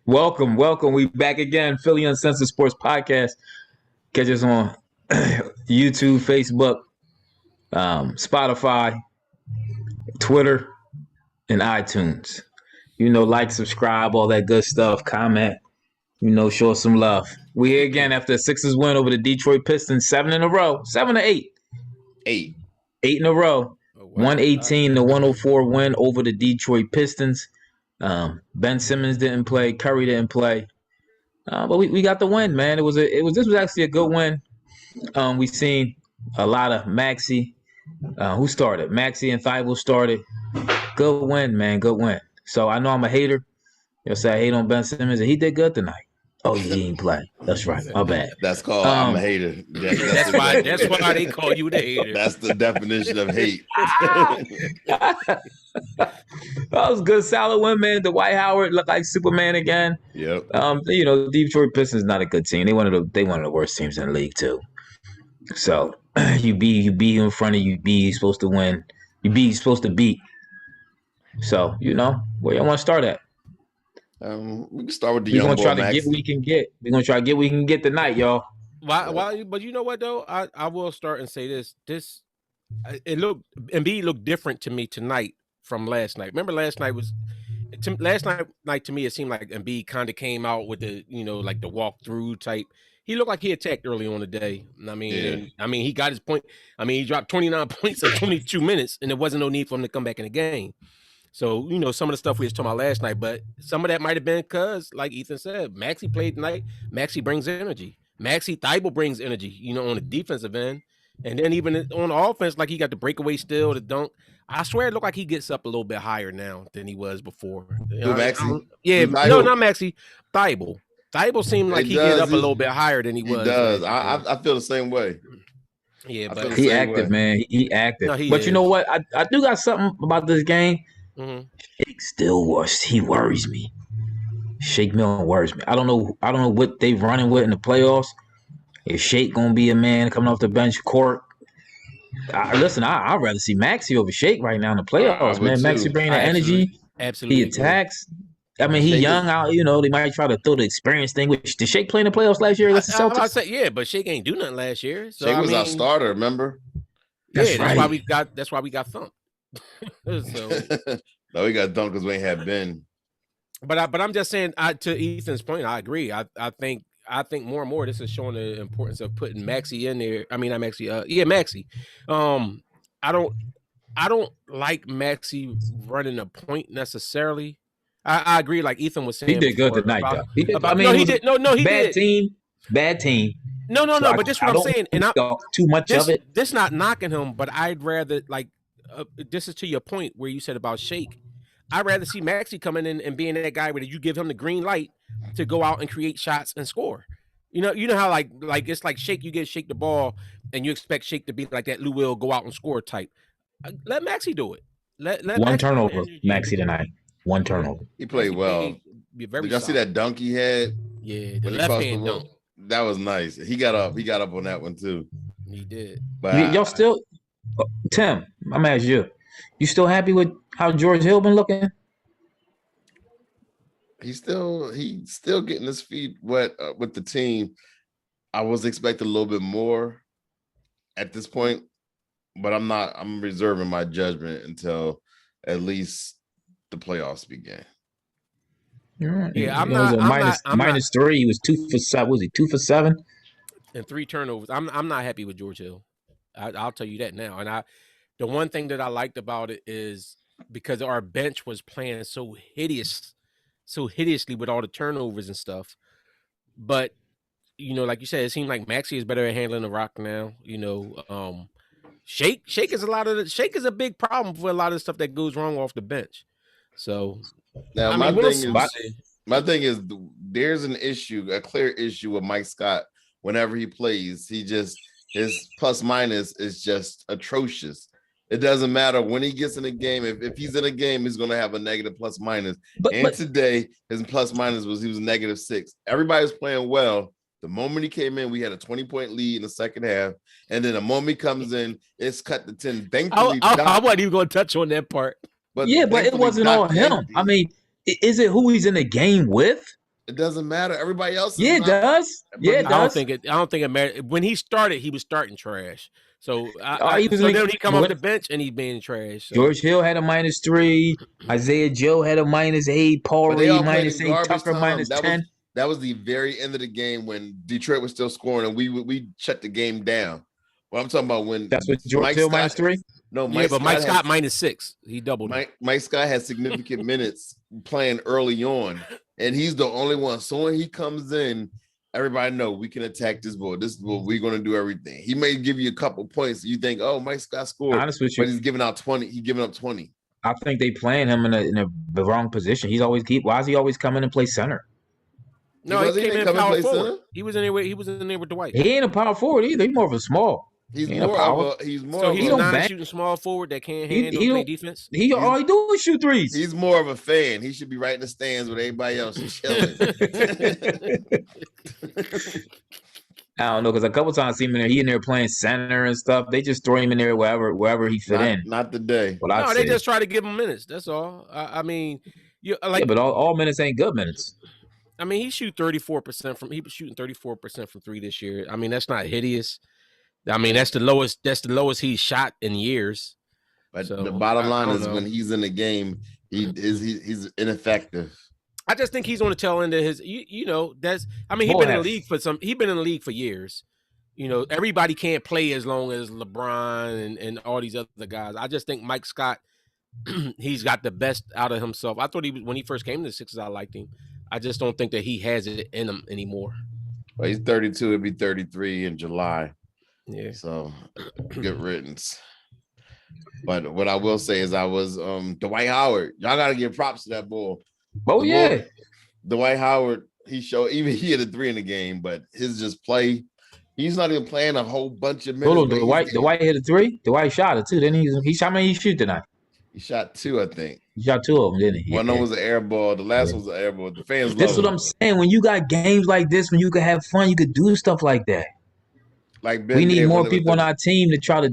Welcome. We back again. Philly Uncensored Sports Podcast. Catch us on YouTube, Facebook, Spotify, Twitter, and iTunes. Like, subscribe, all that good stuff. Comment. Show us some love. We here again after the Sixers win over the Detroit Pistons, 7 in a row, 7 or 8. 8 in a row. Oh, wow. 118 to 104 win over the Detroit Pistons. Ben Simmons didn't play. Curry didn't play. But we got the win, man. This was actually a good win. We seen a lot of Maxey. Who started? Maxey and Thybulle started. Good win, man. Good win. So I know I'm a hater. You'll say I hate on Ben Simmons, and he did good tonight. Oh, he didn't play. That's right. My bad. That's called I'm a hater. That's why they call you the hater. That's the definition of hate. That was good, solid win, man. Dwight Howard looked like Superman again. Yep. Detroit Pistons not a good team. They one of the worst teams in the league too. So you be in front of you. You're supposed to win. You're supposed to beat. So where y'all want to start at? We can start with the We're young gonna boy, try to Max. get what we can get. We're gonna try to get what we can get tonight, y'all. Why? But you know what though? I will start and say this. Embiid looked different to me tonight from last night. Remember last night to me it seemed like Embiid kind of came out with the like the walkthrough type. He looked like he attacked early on the day. He got his point. He dropped 29 points in 22 minutes, and there wasn't no need for him to come back in the game. So, some of the stuff we was talking about last night, but some of that might have been because, like Ethan said, Maxey played tonight. Maxey brings energy. Thybulle brings energy, on the defensive end. And then even on the offense, like he got the breakaway steal, the dunk. I swear it looked like he gets up a little bit higher now than he was before. Maxey? Yeah, no, not Maxey. Thybulle. Thybulle seemed like he get up a little bit higher than he was. He does. I feel the same way. Yeah, but he active, man. He active. No, but you know what? I do got something about this game. Mm-hmm. Shake still worries me. Shake Milton worries me. I don't know what they running with in the playoffs. Is Shake gonna be a man coming off the bench court? I'd rather see Maxey over Shake right now in the playoffs, man. Maxey bringing the energy. Absolutely. He attacks. He young out, they might try to throw the experience thing. Which did Shake play in the playoffs last year against the Celtics? I said, yeah, but Shake ain't do nothing last year. So, Shake was our starter, remember? That's why we got thumped. No, we got dunked because we ain't had Ben. But I'm just saying, to Ethan's point, I agree. I think more and more this is showing the importance of putting Maxey in there. I mean, not Maxey. Maxey. I don't like Maxey running a point necessarily. I agree. Like Ethan was saying, he did good tonight, though. He did. He did. No, he bad did. Bad team. No. But this is what I'm saying, and too much of it. This not knocking him, but I'd rather like. This is to your point where you said about Shake. I'd rather see Maxey coming in and being that guy where you give him the green light to go out and create shots and score. You know how like it's like Shake. You give Shake the ball and you expect Shake to be like that. Lou will go out and score type. Let Maxey do it. Let one Maxey turnover, Maxey tonight. One turnover. He played well. Did y'all see that dunk he had? Yeah, the left hand dunk. That was nice. He got up on that one too. He did. But y'all still, Tim, I'm gonna ask you. You still happy with how George Hill been looking? He's still getting his feet wet with the team. I was expecting a little bit more at this point, but I'm reserving my judgment until at least the playoffs begin. Yeah, minus 3. He was 2 for 7. Was he 2 for 7? And 3 turnovers. I'm not happy with George Hill. I'll tell you that now. And the one thing that I liked about it is because our bench was playing so hideously with all the turnovers and stuff. But like you said, it seemed like Maxey is better at handling the rock now. Shake is a big problem for a lot of stuff that goes wrong off the bench. So now my thing is there's a clear issue with Mike Scott. Whenever he plays, his plus minus is just atrocious. It doesn't matter when he gets in a game. If he's in a game, he's going to have a negative plus minus. But today, his plus minus he was -6. Everybody was playing well. The moment he came in, we had a 20-point lead in the second half. And then the moment he comes in, it's cut to 10. Thankfully, I wasn't even going to touch on that part. But it wasn't all him. I mean, is it who he's in the game with? It doesn't matter. Everybody else is Yeah, it not. does. Yeah, it I don't does. think it mattered. When he started, he was starting trash. So then he come off the bench and he's being trash. So. George Hill had a -3. Isaiah Joe had a -8. Paul Reed -8. Tucker -10. That was the very end of the game when Detroit was still scoring, and we shut the game down. What I'm talking about when that's what George Hill -3. No, Mike Scott -6. He doubled. Mike Scott had significant minutes playing early on, and he's the only one. So when he comes in, everybody know we can attack this boy. This is what we're going to do everything. He may give you a couple points. You think, oh, Mike Scott scored, honest with you, but he's giving out 20. He's giving up 20. I think they playing him in the wrong position. Why is he always coming and play center? No, he came in power forward. Center? He was in there with Dwight. He ain't a power forward either. He's more of a small. He's not shooting small forward that can't handle play defense. All he do is shoot threes. He's more of a fan. He should be right in the stands with everybody else and chilling. I don't know, because a couple times I see him in there, he in there playing center and stuff. They just throw him in there wherever he fit in. Not today. No, they just try to give him minutes. That's all. I mean, but all minutes ain't good minutes. I mean, he was shooting 34% from three this year. I mean, that's not hideous. I mean, that's the lowest he's shot in years. But the bottom line is when he's in the game, he's ineffective. I just think he's on the tail end of his. He's been in the league for years. You know, everybody can't play as long as LeBron and all these other guys. I just think Mike Scott, he's got the best out of himself. I thought when he first came to the Sixers, I liked him. I just don't think that he has it in him anymore. Well, he's 32. He'll be 33 in July. Yeah. So good riddance. But what I will say is Dwight Howard. Y'all got to give props to that boy. Oh, yeah. Dwight Howard, he had a 3 in the game, but his just play. He's not even playing a whole bunch of minutes. Dwight hit a 3? Dwight shot it too, didn't he? He shot, he shoot tonight. He shot 2, I think. He shot 2 of them, didn't he? One of them was an air ball. The last one was an air ball. The fans love That's what I'm saying. When you got games like this, when you can have fun, you could do stuff like that. Like we need more people on our team to try to,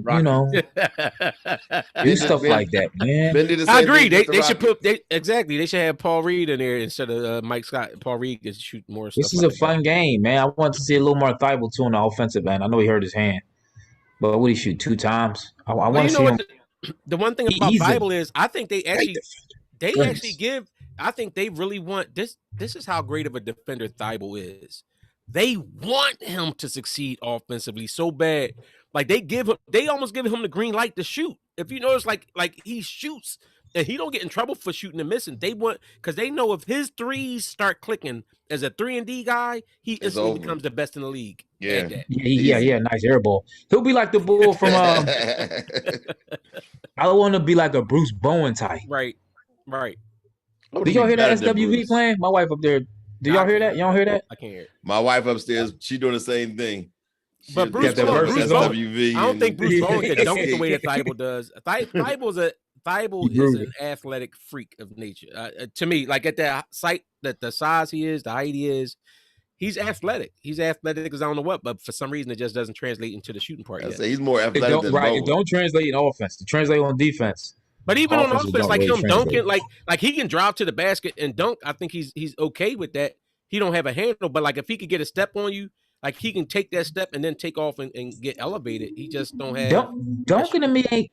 do stuff like that, man. I agree. They should have Paul Reed in there instead of Mike Scott. Paul Reed gets to shoot more stuff. This is a fun game, man. I want to see a little more Thybulle too on the offensive end. I know he hurt his hand, but what, he shoot 2 times? I want to see him. The one thing about Thybulle is I think they really want this. This is how great of a defender Thybulle is. They want him to succeed offensively so bad. Like they almost give him the green light to shoot. If you notice, like he shoots and he don't get in trouble for shooting and missing. Because they know if his threes start clicking as a 3-and-D guy, he instantly becomes the best in the league. Yeah. Nice air ball. He'll be like the bull from I want to be like a Bruce Bowen type. Right. Did y'all hear that SWV playing? My wife up there. Do y'all hear that? Y'all hear that? I can't hear it. My wife upstairs, she doing the same thing. But Bruce Bowen, I don't think Bruce Bowen can dunk the way that Thybulle does. Thybulle is an athletic freak of nature. To me, like at that site, that the size he is, the height he is, he's athletic. He's athletic as I don't know what, but for some reason it just doesn't translate into the shooting part yet. He's more athletic than Bowen. It don't translate in offense. It translate on defense. But even on offense, like him dunking, like he can drive to the basket and dunk. I think he's okay with that. He don't have a handle, but like if he could get a step on you, like he can take that step and then take off and get elevated. He just don't have dunking to me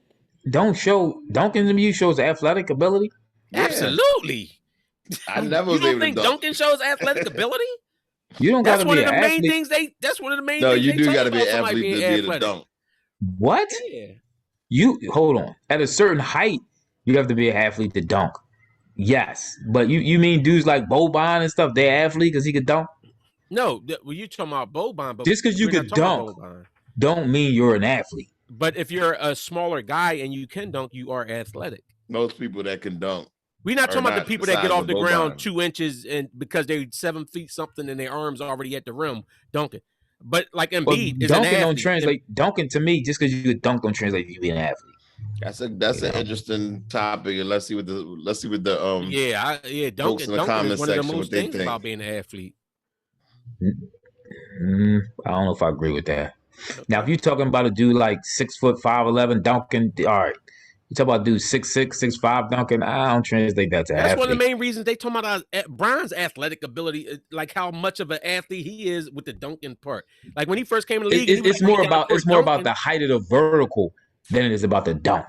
shows athletic ability. Yeah. Absolutely. I never you don't think dunking shows athletic ability? You don't got to be an athlete. That's one of the main things. No, you do got to be an athlete to be able to dunk. What? Yeah. You hold on. At a certain height, you have to be an athlete to dunk. Yes, but you mean dudes like Boban and stuff? They're athlete because he could dunk. No, you're talking about Boban, but just because you could dunk, don't mean you're an athlete. But if you're a smaller guy and you can dunk, you are athletic. Most people that can dunk. We're not talking about the people that get off the ground 2 inches and because they're 7 feet something and their arms already at the rim dunking. But like Embiid is an athlete. Don't translate. Dunking to me, just because you could dunk, don't translate to you being an athlete. That's an interesting topic. And let's see what the dunking is one of the most things about being an athlete. I don't know if I agree with that. Now, if you're talking about a dude like 6'5", 11", dunking, all right, You talk about dude 6'6", 6'5", dunking. I don't translate that to That's athlete. one of the main reasons they talk about Brian's athletic ability, like how much of an athlete he is with the dunking part. Like when he first came in the league, it's more about the height of the vertical than it is about the dunk.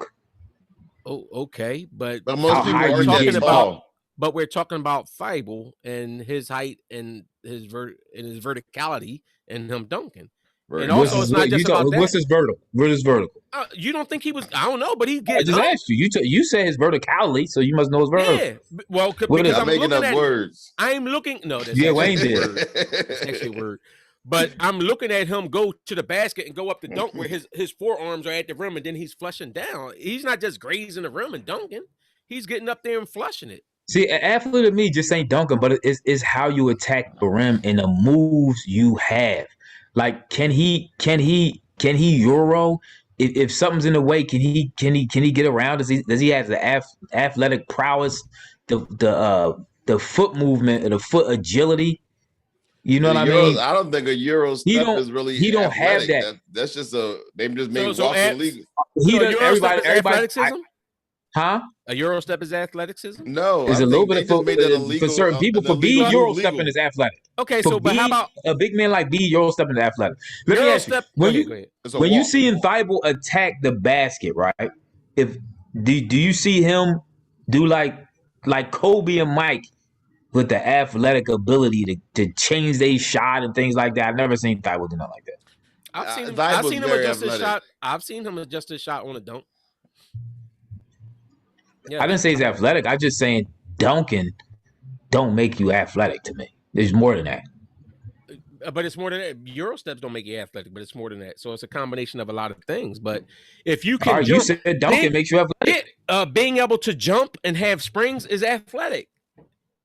Oh, okay, but most people are talking about. But we're talking about Thybulle and his height and his verticality and him dunking. Right. And also, it's not just about that. What's his vertical? Where's his vertical? You don't think he was? I don't know, but he get. I just asked you. You said his verticality, so you must know his vertical. Yeah, well, because I'm making up words. I'm looking. No, that's Wayne did. That's actually a word. But I'm looking at him go to the basket and go up the dunk where his forearms are at the rim and then he's flushing down. He's not just grazing the rim and dunking. He's getting up there and flushing it. See, an athlete to me just ain't dunking, but it's how you attack the rim and the moves you have. Like, can he Euro? If something's in the way, can he get around? Does he have the athletic prowess, the foot movement, the foot agility? You know what I mean? I don't think a Euro step is really. He don't have that. That's just they just made walking league. Everybody. Athleticism? Huh? A Euro step is athleticism? No, it's a little bit of for certain people. For B, Euro stepping is athletic. Okay, so but how about a big man like B? Euro stepping is athletic. Let me ask you, when you see Thybulle attack the basket, right? Do you see him do like Kobe and Mike with the athletic ability to change their shot and things like that? I've never seen Thybulle do nothing like that. I've seen him adjust his shot. I've seen him adjust his shot on a dunk. Yeah. I didn't say he's athletic. I'm just saying dunking don't make you athletic to me. There's more than that. But it's more than that. Euro steps don't make you athletic, but it's more than that. So it's a combination of a lot of things. But if you can, you said dunking makes you athletic. Being able to jump and have springs is athletic.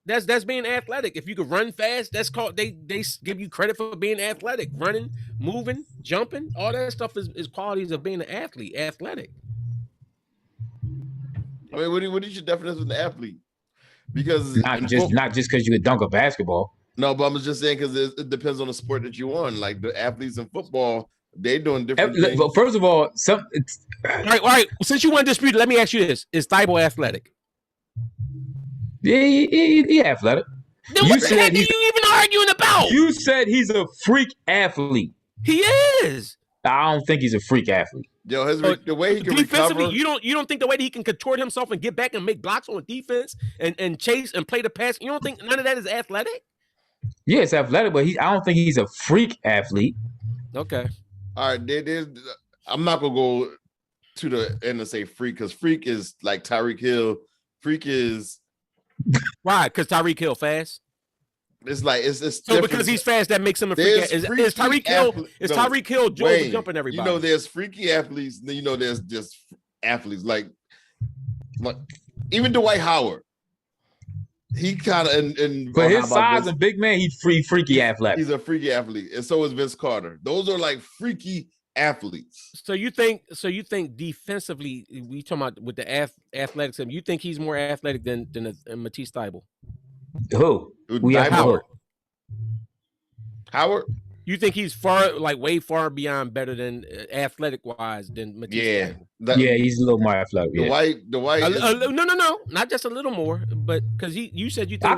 That's being athletic. If you can run fast, that's called. They give you credit for being athletic. Running, moving, jumping, all that stuff is qualities of being an athlete. Athletic. I mean, what is your definition of an athlete? Because not just because you could dunk a basketball. No, but I'm just saying because it depends on the sport that you're on. Like the athletes in football, they're doing different things. But first of all, all right. Since you want to dispute, let me ask you this: is Thybulle athletic? Yeah, he athletic. Then what the heck are you even arguing about? You said he's a freak athlete. He is. I don't think he's a freak athlete. Yo, the way he can recover. You don't think the way that he can contort himself and get back and make blocks on defense and chase and play the pass. You don't think none of that is athletic? Yeah, it's athletic, but I don't think he's a freak athlete. Okay. All right. I'm not gonna go to the end and say freak because freak is like Tyreek Hill. Freak is why? Because Tyreek Hill fast. It's like it's so because he's fast that makes him a freak. Is Tyreek Hill? Is Tyreek Hill jumping everybody? You know, there's freaky athletes. Then you know, there's just athletes like even Dwight Howard. He kind of for his size and big man, he's freaky athletic. He's a freaky athlete, and so is Vince Carter. Those are like freaky athletes. So you think defensively, we talking about with the athleticism, you think he's more athletic than Matisse Thybulle? Who? We have Howard. Howard? You think he's way far beyond better than athletic wise than Matisse? Yeah, he's a little more athletic. The white. No, not just a little more, but because you said you think I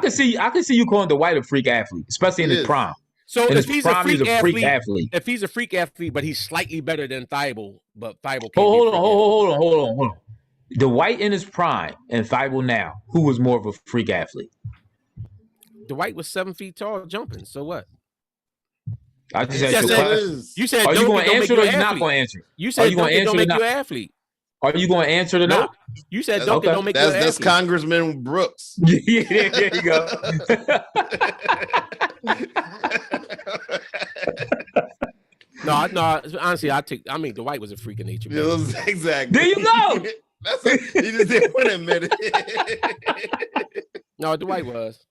can see you calling the white a freak athlete, especially in his prime. So if he's a freak athlete, if he's a freak athlete, but he's slightly better than Thybulle, but Thybulle can't. Hold on. The white in his prime and Thybulle now, who was more of a freak athlete? Dwight was 7 feet tall jumping. So what? I just asked you a question. You said, are you going to answer it or you're not going to answer it? You said, don't make you an athlete. Are you going to answer it or not? You said, don't make you an athlete. That's Congressman Brooks. Yeah, there you go. No. Honestly, Dwight was a freak of nature. Exactly. There you go. He just didn't want to admit it. No, Dwight was.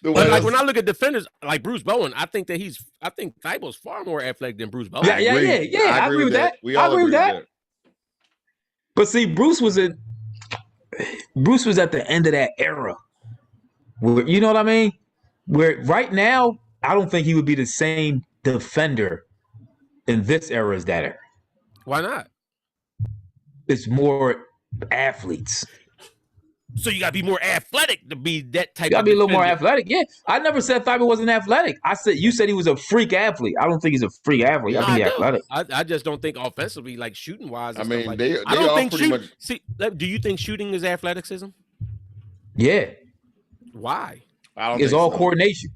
But like when I look at defenders like Bruce Bowen, I think Thybulle's far more athletic than Bruce Bowen. Yeah. I agree with that. We all agree with that. But see, Bruce was at the end of that era. Where, you know what I mean? Where right now, I don't think he would be the same defender in this era as that era. Why not? It's more athletes. So you got to be more athletic to be that type. You got to of be a little more defender. athletic. Yeah, I never said Thybulle wasn't athletic. You said he was a freak athlete. I don't think he's a freak athlete. No, I think he's athletic. I just don't think offensively, like shooting wise. I mean, like, they I don't all think pretty much. See, do you think shooting is athleticism? Yeah. Why? I don't It's think all so. coordination.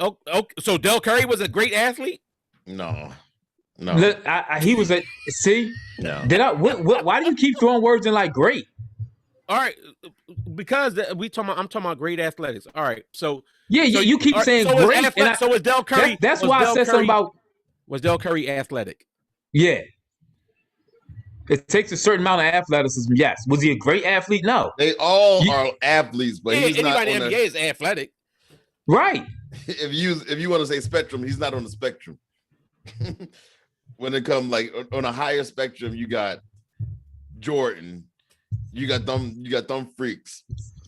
Oh, so Del Curry was a great athlete? No. He was a see. No. Why do you keep throwing words in like great? All right, because I'm talking about great athletics. All right, so you keep saying great. So was Del Curry? That's why I said something about. Was Del Curry athletic? Yeah. It takes a certain amount of athleticism. Yes. Was he a great athlete? No. They all are athletes, but he's not. Anybody in the NBA is athletic, right? If you want to say spectrum, he's not on the spectrum. When it comes like on a higher spectrum, you got Jordan, you got them freaks.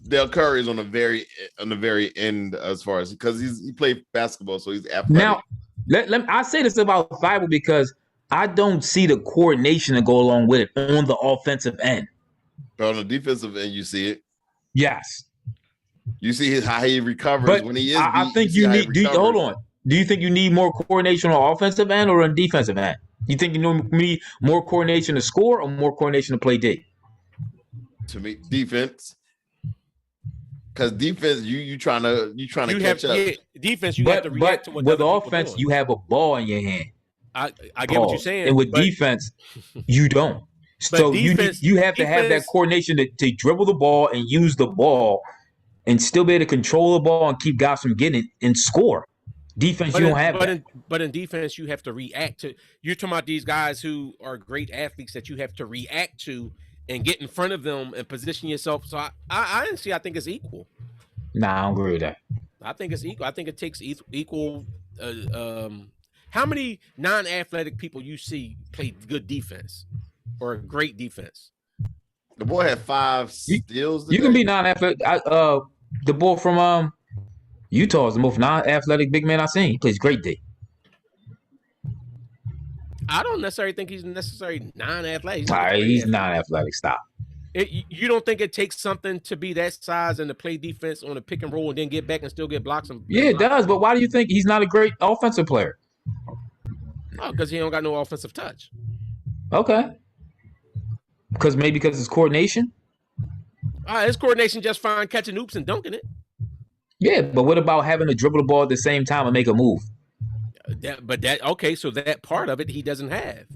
Del Curry is on the very end as far as because he played basketball, so he's athletic. Now, I say this about Thybulle because I don't see the coordination to go along with it on the offensive end. But on the defensive end, you see it. Yes. You see how he recovers when he is. I think you need. Hold on. Do you think you need more coordination on offensive end or on defensive end? You think you need more coordination to score or more coordination to play D? To me, defense. Because defense, you trying to catch up. Yeah, defense, you have to react to what with offense, you have a ball in your hand. I get what you're saying. And with defense, you don't. So you have to have that coordination to dribble the ball and use the ball and still be able to control the ball and keep guys from getting it and score. Defense, you don't have that. But in defense, you have to react to. You're talking about these guys who are great athletes that you have to react to and get in front of them and position yourself. So I think it's equal. Nah, I don't agree with that. I think it's equal. I think it takes equal. How many non-athletic people you see play good defense or great defense? The boy had 5 steals. You can be non-athletic. The boy from Utah is the most non-athletic big man I've seen. He plays great D. I don't necessarily think he's necessarily non-athletic. He's non-athletic. Stop. You don't think it takes something to be that size and to play defense on a pick and roll and then get back and still get blocks? Yeah, it does. But why do you think he's not a great offensive player? Oh, because he don't got no offensive touch. Okay. Because his coordination? His coordination just fine catching oops and dunking it. Yeah, but what about having to dribble the ball at the same time and make a move? So that part of it he doesn't have.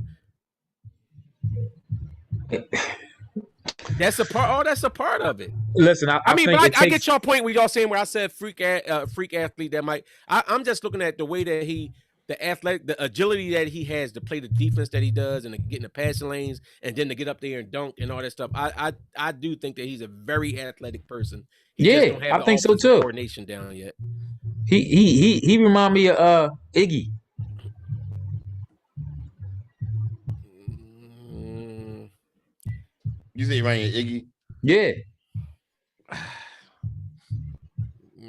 That's a part. That's a part of it. Listen, I get your point. Where y'all saying where I said freak athlete that might. I'm just looking at the way that the agility that he has to play the defense that he does and to get in the passing lanes and then to get up there and dunk and all that stuff. I do think that he's a very athletic person. He just don't have I think so too. Coordination down yet. He remind me of Iggy. You say right here, Iggy? Yeah.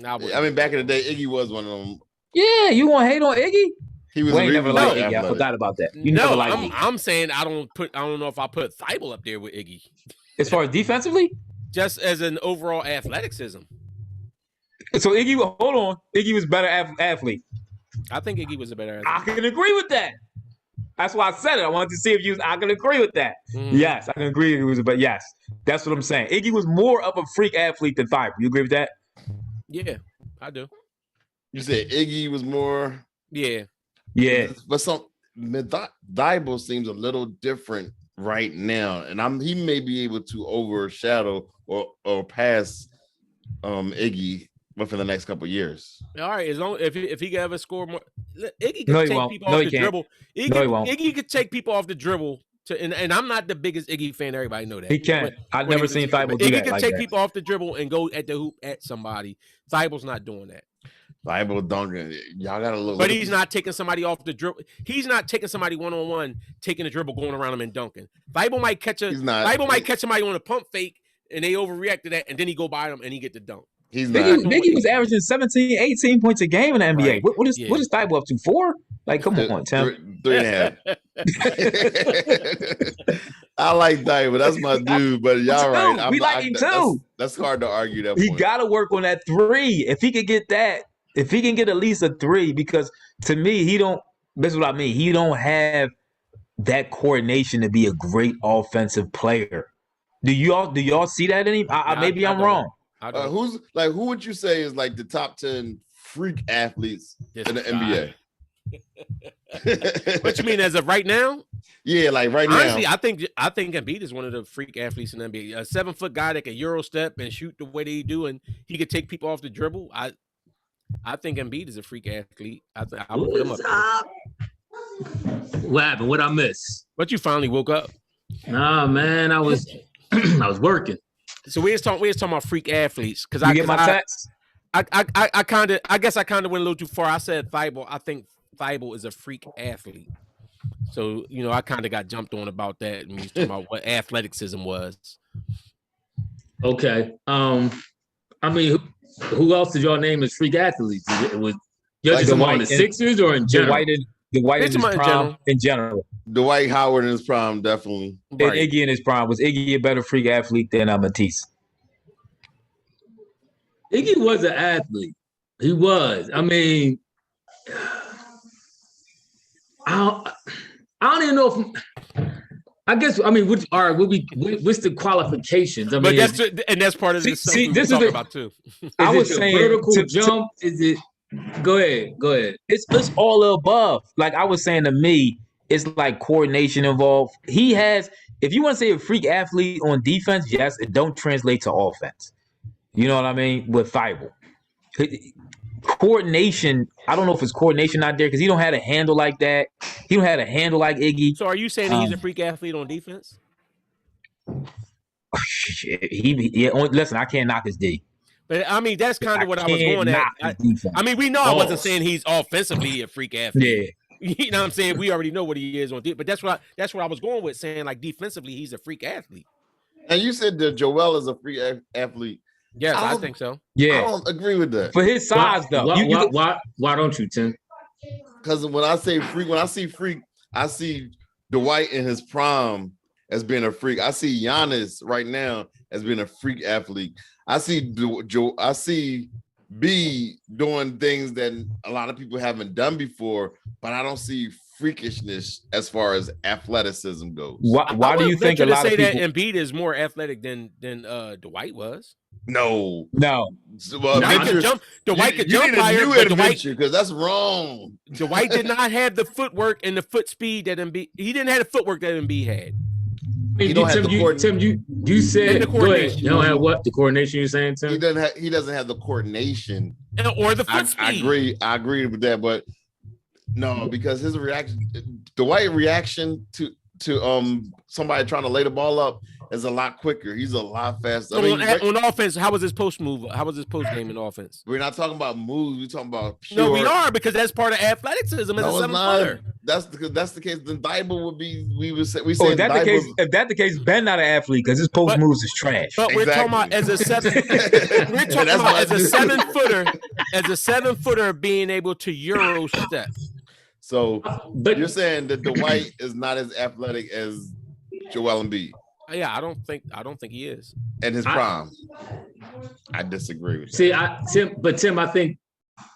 I mean, back in the day, Iggy was one of them. Yeah, you want to hate on Iggy? He was never liked Iggy. I forgot about that. I'm saying I don't know if I put Thybulle up there with Iggy. As far as defensively? Just as an overall athleticism. So Iggy was better athlete. I think Iggy was a better athlete. I can agree with that. That's why I said it. I wanted to see if I can agree with that. Mm-hmm. Yes, I can agree. But yes, that's what I'm saying. Iggy was more of a freak athlete than Thybulle. You agree with that? Yeah, I do. You said Iggy was more. Yeah. Yeah. But Thybulle seems a little different right now, and he may be able to overshadow or pass Iggy within the next couple of years. All right, as long if he can ever score more, Iggy can take people off the dribble. Iggy could take people off the dribble. And I'm not the biggest Iggy fan. Everybody know that he can. I've never seen Thybulle do that. Iggy can take people off the dribble and go at the hoop at somebody. Thybulle's not doing that. Thybulle dunking. Y'all gotta look. But he's not taking somebody off the dribble. He's not taking somebody one-on-one, taking the dribble, going around him and dunking. Thybulle might catch somebody on a pump fake and they overreact to that, and then he go by them and he get the dunk. He's not. Iggy was averaging 17, 18 points a game in the NBA. Right. What is Thybulle up to? 4? Like, come on, Tim. 3.5. I like Thybulle. That's my dude. But y'all right. We like him too. That's hard to argue that. He got to work on that 3. If he could get that, if he can get at least a 3, because to me, he don't. This is what I mean. He don't have that coordination to be a great offensive player. Do y'all see that in him? Maybe I'm wrong. Who would you say is like the top 10 freak athletes in the NBA? What you mean as of right now? Yeah, like right now. Honestly, I think Embiid is one of the freak athletes in the NBA. A 7-foot guy that can Euro step and shoot the way they do, and he could take people off the dribble. I think Embiid is a freak athlete. I would put him up there. What happened? What I miss? But you finally woke up. Nah, man, I was I was working. So we was talking about freak athletes because I get my text. I guess I kind of went a little too far. I said Thybulle. I think Thybulle is a freak athlete. So I kind of got jumped on about that when we was talking about what athleticism was. Okay. I mean, who else did y'all name as freak athletes? It was just on the Sixers or in general? Dwight in his prime in general. Dwight Howard in his prime, definitely. And Iggy in his prime. Was Iggy a better freak athlete than Matisse? Iggy was an athlete. He was. I mean, I don't even know if. I guess. I mean, what's the qualifications? I mean, that's part of this. See, this is about too. I was saying vertical jump. Is it? Go ahead. It's all the above. Like I was saying, to me, it's like coordination involved. He has. If you want to say a freak athlete on defense, yes, it don't translate to offense. You know what I mean? With Thybulle. Coordination, I don't know if it's coordination out there because he don't have a handle like that. He don't have a handle like Iggy. So are you saying he's a freak athlete on defense? Listen, I can't knock his D. But I mean, that's kind of what I was going at. I mean, we know I wasn't saying he's offensively a freak athlete. Yeah. You know what I'm saying? We already know what he is on defense. But that's what I was going with, saying like defensively, he's a freak athlete. And you said that Joel is a freak athlete. Yes, I think so. Yeah, I don't agree with that. For his size, though. Why don't you, Tim? Because when I say freak, I see Dwight in his prime as being a freak. I see Giannis right now as being a freak athlete. I see B doing things that a lot of people haven't done before, but I don't see freakishness as far as athleticism goes. Why do you think a lot of people say that Embiid is more athletic than Dwight was? No. Well, Dwight could jump higher, but Dwight, because that's wrong. Dwight did not have the footwork and the foot speed that Embiid. He didn't have the footwork that Embiid had. Tim, you said go ahead. You don't have what the coordination you're saying, Tim? He doesn't have the coordination or the foot speed. I agree with that, but no, because his reaction, Dwight's reaction to somebody trying to lay the ball up is a lot quicker. He's a lot faster. On offense, how was his post move? How was his post game in offense? We're not talking about moves. We're talking about pure. No, we are, because that's part of athleticism as a 7-footer. That's the case. Then Thybulle would be. We say. If that's the case, Ben not an athlete because his post moves is trash. But we're talking about as a 7-footer, as a 7-footer being able to Euro step. So, but you're saying that Dwight is not as athletic as Joel Embiid? Yeah, I don't think he is. In his prime. I disagree with that. See, Tim, I think,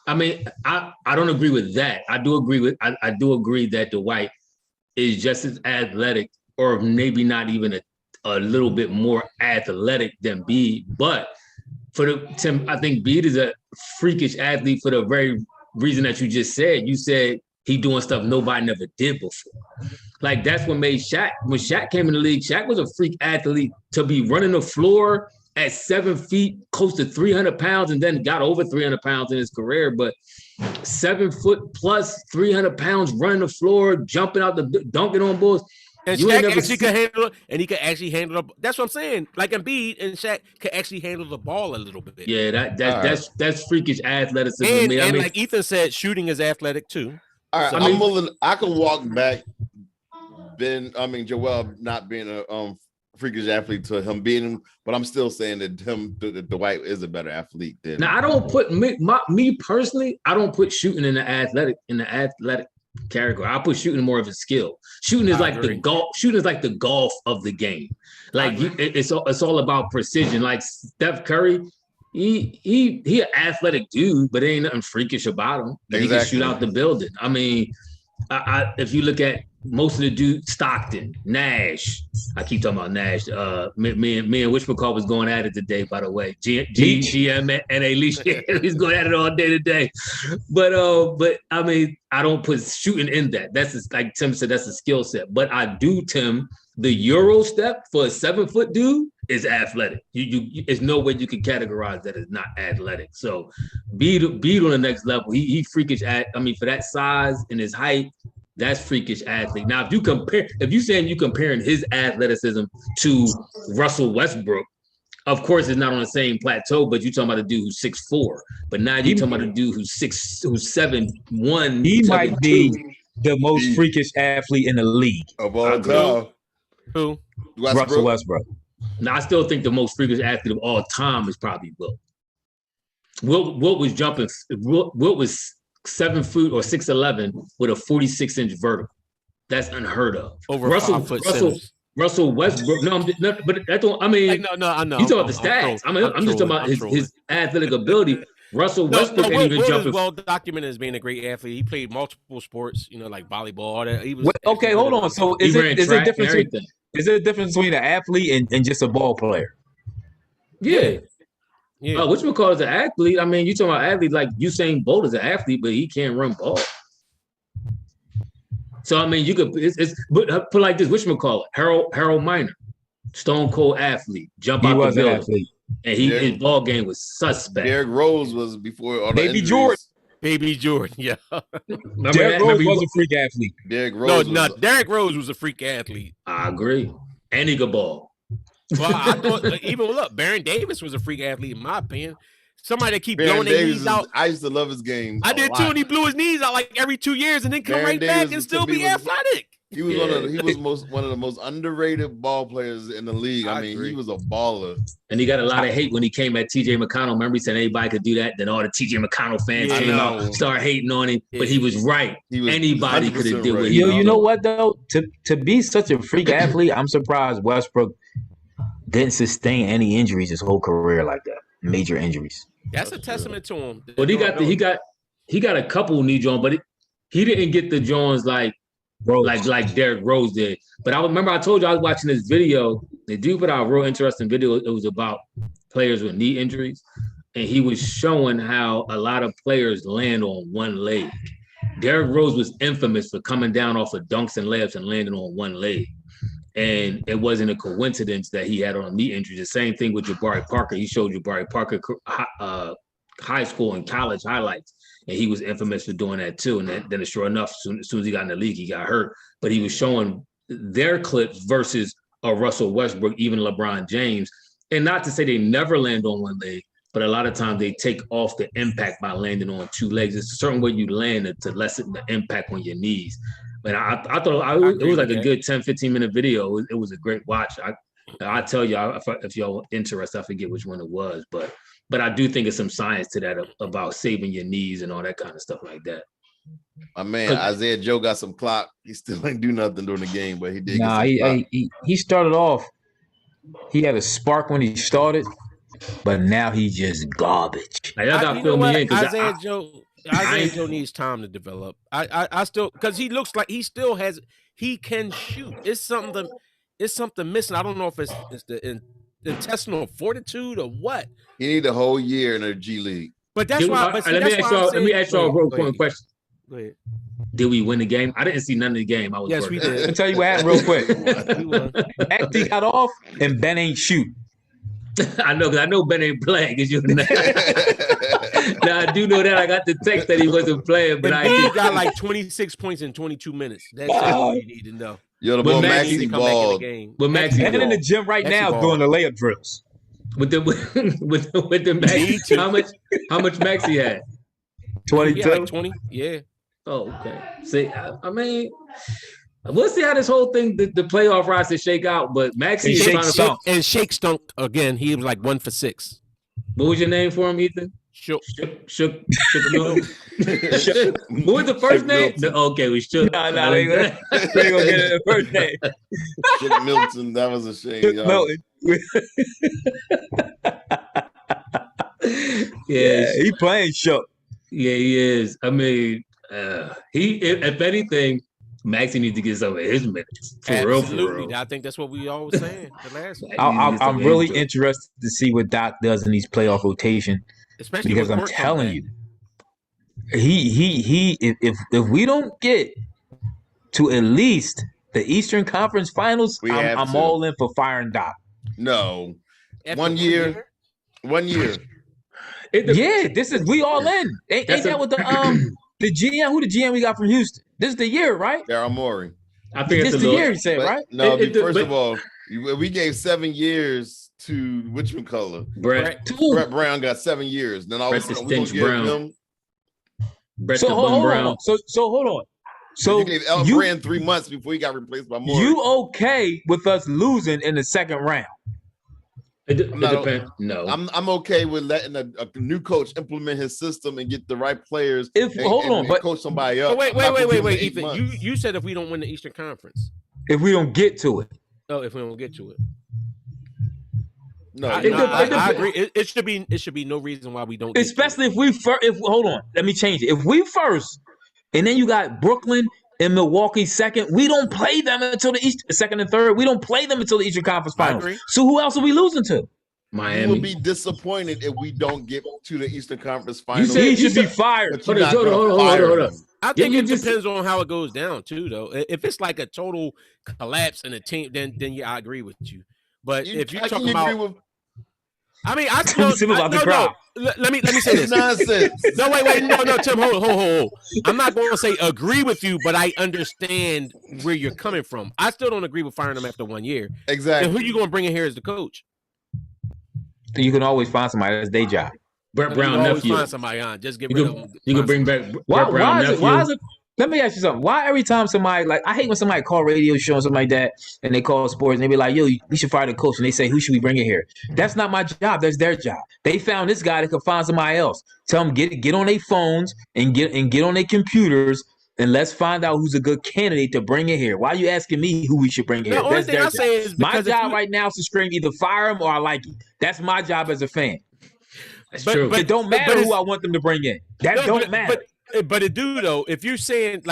I mean, I don't agree with that. I do agree that Dwight is just as athletic, or maybe not even a little bit more athletic than Bede. But Tim, I think Bede is a freakish athlete for the very reason that you just said. You said he doing stuff nobody never did before. Like that's what made Shaq. When Shaq came in the league, Shaq was a freak athlete to be running the floor at 7 feet, close to 300 pounds, and then got over 300 pounds in his career. But 7 foot plus 300 pounds running the floor, jumping out dunking on bulls. And Shaq actually could handle it, and he could actually handle it. That's what I'm saying. Like Embiid and Shaq could actually handle the ball a little bit. Yeah, that's freakish athleticism. And like Ethan said, shooting is athletic too. All right, so I can walk back Joel not being a freakish athlete to him being, but I'm still saying that Dwight is a better athlete than. Now I don't put me personally. I don't put shooting in the athletic category. I put shooting more of a skill. Shooting is like the golf. Shooting is like the golf of the game. Like it's all about precision. Like Steph Curry, he an athletic dude, but there ain't nothing freakish about him. Exactly. He can shoot out the building. I mean, if you look at most of the dudes, Stockton, Nash. I keep talking about Nash. Me and whatchamacallit was going at it today, by the way. GM and Alicia, he's going at it all day today. But I mean, I don't put shooting in that. That's like Tim said, that's a skill set. But I do, Tim, the Euro step for a 7-foot dude is athletic. You there's no way you can categorize that as not athletic. So Embiid on the next level. He freakish. I mean, for that size and his height, that's freakish athlete. Now, if you're saying you're comparing his athleticism to Russell Westbrook, of course it's not on the same plateau, but you're talking about a dude who's 6'4". But now you're talking about a dude who's 7'1". He might be the most freakish athlete in the league. Of all time. Who? Russell Westbrook. Now, I still think the most freakish athlete of all time is probably Wilt. Wilt was jumping. Wilt was 7 foot or 6'11" with a 46-inch vertical. That's unheard of. Over Russell Westbrook. No, but that don't. I mean, no, I know. You talking about the stats? I'm just talking about his athletic ability. Russell Westbrook ain't even jumping. Well documented as being a great athlete. He played multiple sports, like volleyball. All that. He was. Okay, hold on. So is there a difference? Is there a difference between an athlete and just a ball player? Yeah. Whatchamacallit is an athlete. I mean, you talking about athlete like Usain Bolt is an athlete, but he can't run ball. So I mean, you could but put like this. Whatchamacallit? Harold Miner, stone cold athlete, jump out the building, athlete. And his ball game was suspect. Derrick Rose was before all the Baby Jordan. Baby Jordan, yeah. Derrick Rose was a freak athlete. Derrick Rose Derrick Rose was a freak athlete. I agree. And he could ball. Well, I thought even Baron Davis was a freak athlete, in my opinion. Somebody that keep blowing their knees out. I used to love his game. I did too, and he blew his knees out like every 2 years, and then come right back and still be athletic. He was one of the most underrated ball players in the league. I mean, he was a baller. And he got a lot of hate when he came at TJ McConnell. Remember, he said anybody could do that. Then all the TJ McConnell fans came out, started hating on him. But he was right. Anybody could have did what he did. You know what though? To be such a freak athlete, I'm surprised Westbrook didn't sustain any injuries his whole career like that. Major injuries. That's a testament to him. But he got a couple knee joints, but he didn't get the joints like Derrick Rose did. But I remember I told you I was watching this video. They do put out a real interesting video. It was about players with knee injuries. And he was showing how a lot of players land on one leg. Derrick Rose was infamous for coming down off of dunks and layups and landing on one leg. And it wasn't a coincidence that he had on a knee injury. The same thing with Jabari Parker. He showed Jabari Parker high school and college highlights. And he was infamous for doing that too. And then sure enough, as soon as he got in the league, he got hurt. But he was showing their clips versus a Russell Westbrook, even LeBron James. And not to say they never land on one leg, but a lot of times they take off the impact by landing on two legs. It's a certain way you land to lessen the impact on your knees. But I thought it was like a good 10, 15-minute video. It was a great watch. I tell you, if y'all interested, I forget which one it was. But I do think it's some science to that about saving your knees and all that kind of stuff like that. My man, Isaiah Joe got some clock. He still ain't do nothing during the game, but he did. Nah, he started off. He had a spark when he started, but now he just garbage. Now, y'all got to fill me in. Isaiah Joe needs time to develop. I still, because he looks like he can shoot. It's something missing. I don't know if it's the intestinal fortitude or what. He need a whole year in the G League. But that's why. Let me ask y'all a real quick question. Go ahead. Did we win the game? I didn't see none of the game. Yes, we did. I'll tell you what happened real quick. Maxey got off and Ben ain't shoot. I know, because I know Ben ain't playing. Because you know. Now I do know that I got the text that he wasn't playing, but he got like 26 points in 22 minutes. That's all you need to know. Yo, the boy Maxey balled. But Maxey and in the gym right now doing the layup drills. With the Maxey, how much Maxey had? 22. Like 20. Yeah. Oh, okay. See, I mean, we'll see how this whole thing, the playoff roster shake out. But Maxey and Shake stunk again. He was like 1 for 6. What was your name for him, Ethan? Shook. Milton. What was the first name? No, okay, we shook. No, we ain't gonna get it the first name. Shook Milton, that was a shame. Y'all. Milton. Yeah, he playing shook. Yeah, he is. I mean, if anything, Maxey needs to get some of his minutes. For real. I think that's what we always saying. The last I'm really interested to see what Doc does in these playoff rotation, especially because I'm telling you, if we don't get to at least the Eastern Conference Finals, I'm all in for firing Doc. No, after 1 year. 1 year. This is we all in. Ain't that what the GM? Who the GM we got from Houston? This is the year, right? Daryl Morey. I think this is the year, he said, right? No, first of all, we gave 7 years to McCullough. Brett Brown got 7 years. Then all of a sudden we gonna give him Brett Brown. So hold on. So you gave El Brand 3 months before he got replaced by Morey. You okay with us losing in the second round? It depends. No, I'm okay with letting a new coach implement his system and get the right players. But coach somebody else. Wait, Ethan. You said if we don't win the Eastern Conference, if we don't get to it. Oh, if we don't get to it. No, I agree. It should be no reason why we don't. Especially if we first. Hold on, let me change it. If we first, and then you got Brooklyn and Milwaukee second, we don't play them until the East second and third. We don't play them until the Eastern Conference Finals. So who else are we losing to? Miami. You will be disappointed if we don't get to the Eastern Conference Finals. He should be fired. Hold on. I think it depends on how it goes down too, though. If it's like a total collapse in a team, then yeah, I agree with you. But if you're talking about, I mean, I still no. Let me say this. Nonsense. No, wait. No, Tim, hold. I'm not going to say agree with you, but I understand where you're coming from. I still don't agree with firing him after 1 year. Exactly. And who you going to bring in here as the coach? You can always find somebody that's their job. Brett Brown nephew. Find somebody on. Just get rid of him. You can bring back Brett Brown nephew. Why is it? Let me ask you something. Why every time somebody, like, I hate when somebody call radio show and something like that, and they call sports, and they be like, yo, we should fire the coach. And they say, who should we bring in here? That's not my job. That's their job. They found this guy that could find somebody else. Tell them, get on their phones and get on their computers, and let's find out who's a good candidate to bring in here. Why are you asking me who we should bring in here? The only thing I say is my job right now is to scream either fire him or I like him. That's my job as a fan. That's true. But it don't matter who I want them to bring in. Don't matter. But it do though. If you're saying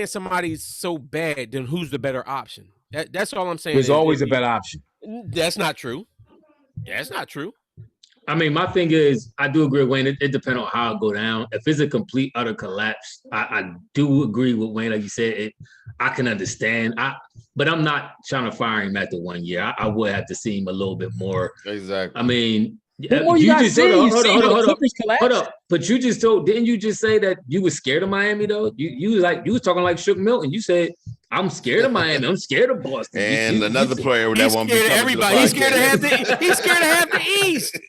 somebody's so bad, then who's the better option? That's all I'm saying. There's always a better option. That's not true. That's not true. I mean, my thing is, I do agree with Wayne. It depends on how it go down. If it's a complete, utter collapse, I do agree with Wayne. Like you said, I can understand. But I'm not trying to fire him after 1 year. I would have to see him a little bit more. Exactly. I mean, hold up. But you just didn't you just say that you were scared of Miami though? You was talking like Shook Milton. You said, I'm scared of Miami. I'm scared of Boston. And another player that won't be coming everybody. He's scared of half the He's scared of half the East.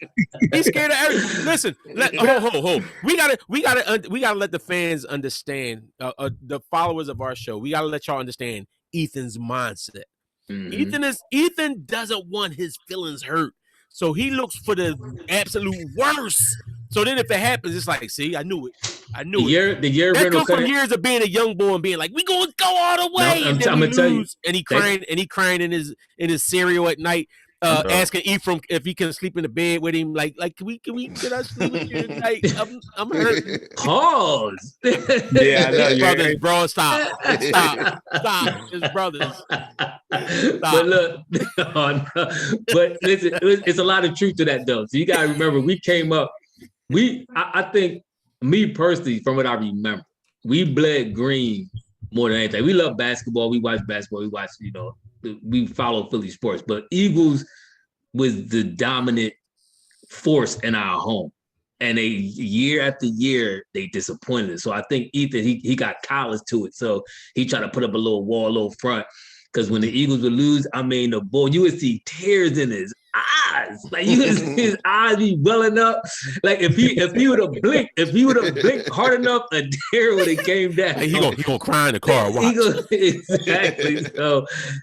He's scared of everything. Listen, hold. We gotta let the fans understand, the followers of our show. We gotta let y'all understand Ethan's mindset. Mm-hmm. Ethan doesn't want his feelings hurt. So he looks for the absolute worst. So then if it happens, it's like, see, I knew it. The year that comes from years of being a young boy and being like, we gonna go all the way. No, I'm gonna tell you. And he crying in his cereal at night, asking Ephraim if he can sleep in the bed with him. Like, can I sleep with you tonight? I'm hurt. Pause. Yeah, I know. His brothers, bro. Stop. His brothers. Stop. But look, but listen, it's a lot of truth to that though. So you gotta remember, we came up. I think, me personally, from what I remember, we bled green more than anything. We love basketball. We watch basketball. We watch, we follow Philly sports. But Eagles was the dominant force in our home. And year after year, they disappointed us. So I think Ethan, he got collars to it. So he tried to put up a little wall, a little front. Because when the Eagles would lose, I mean, the boy, you would see tears in his eyes. Like his eyes be welling up. Like if he would have blinked hard enough, a deer would have came down. He gonna cry in the car. Watch. Exactly.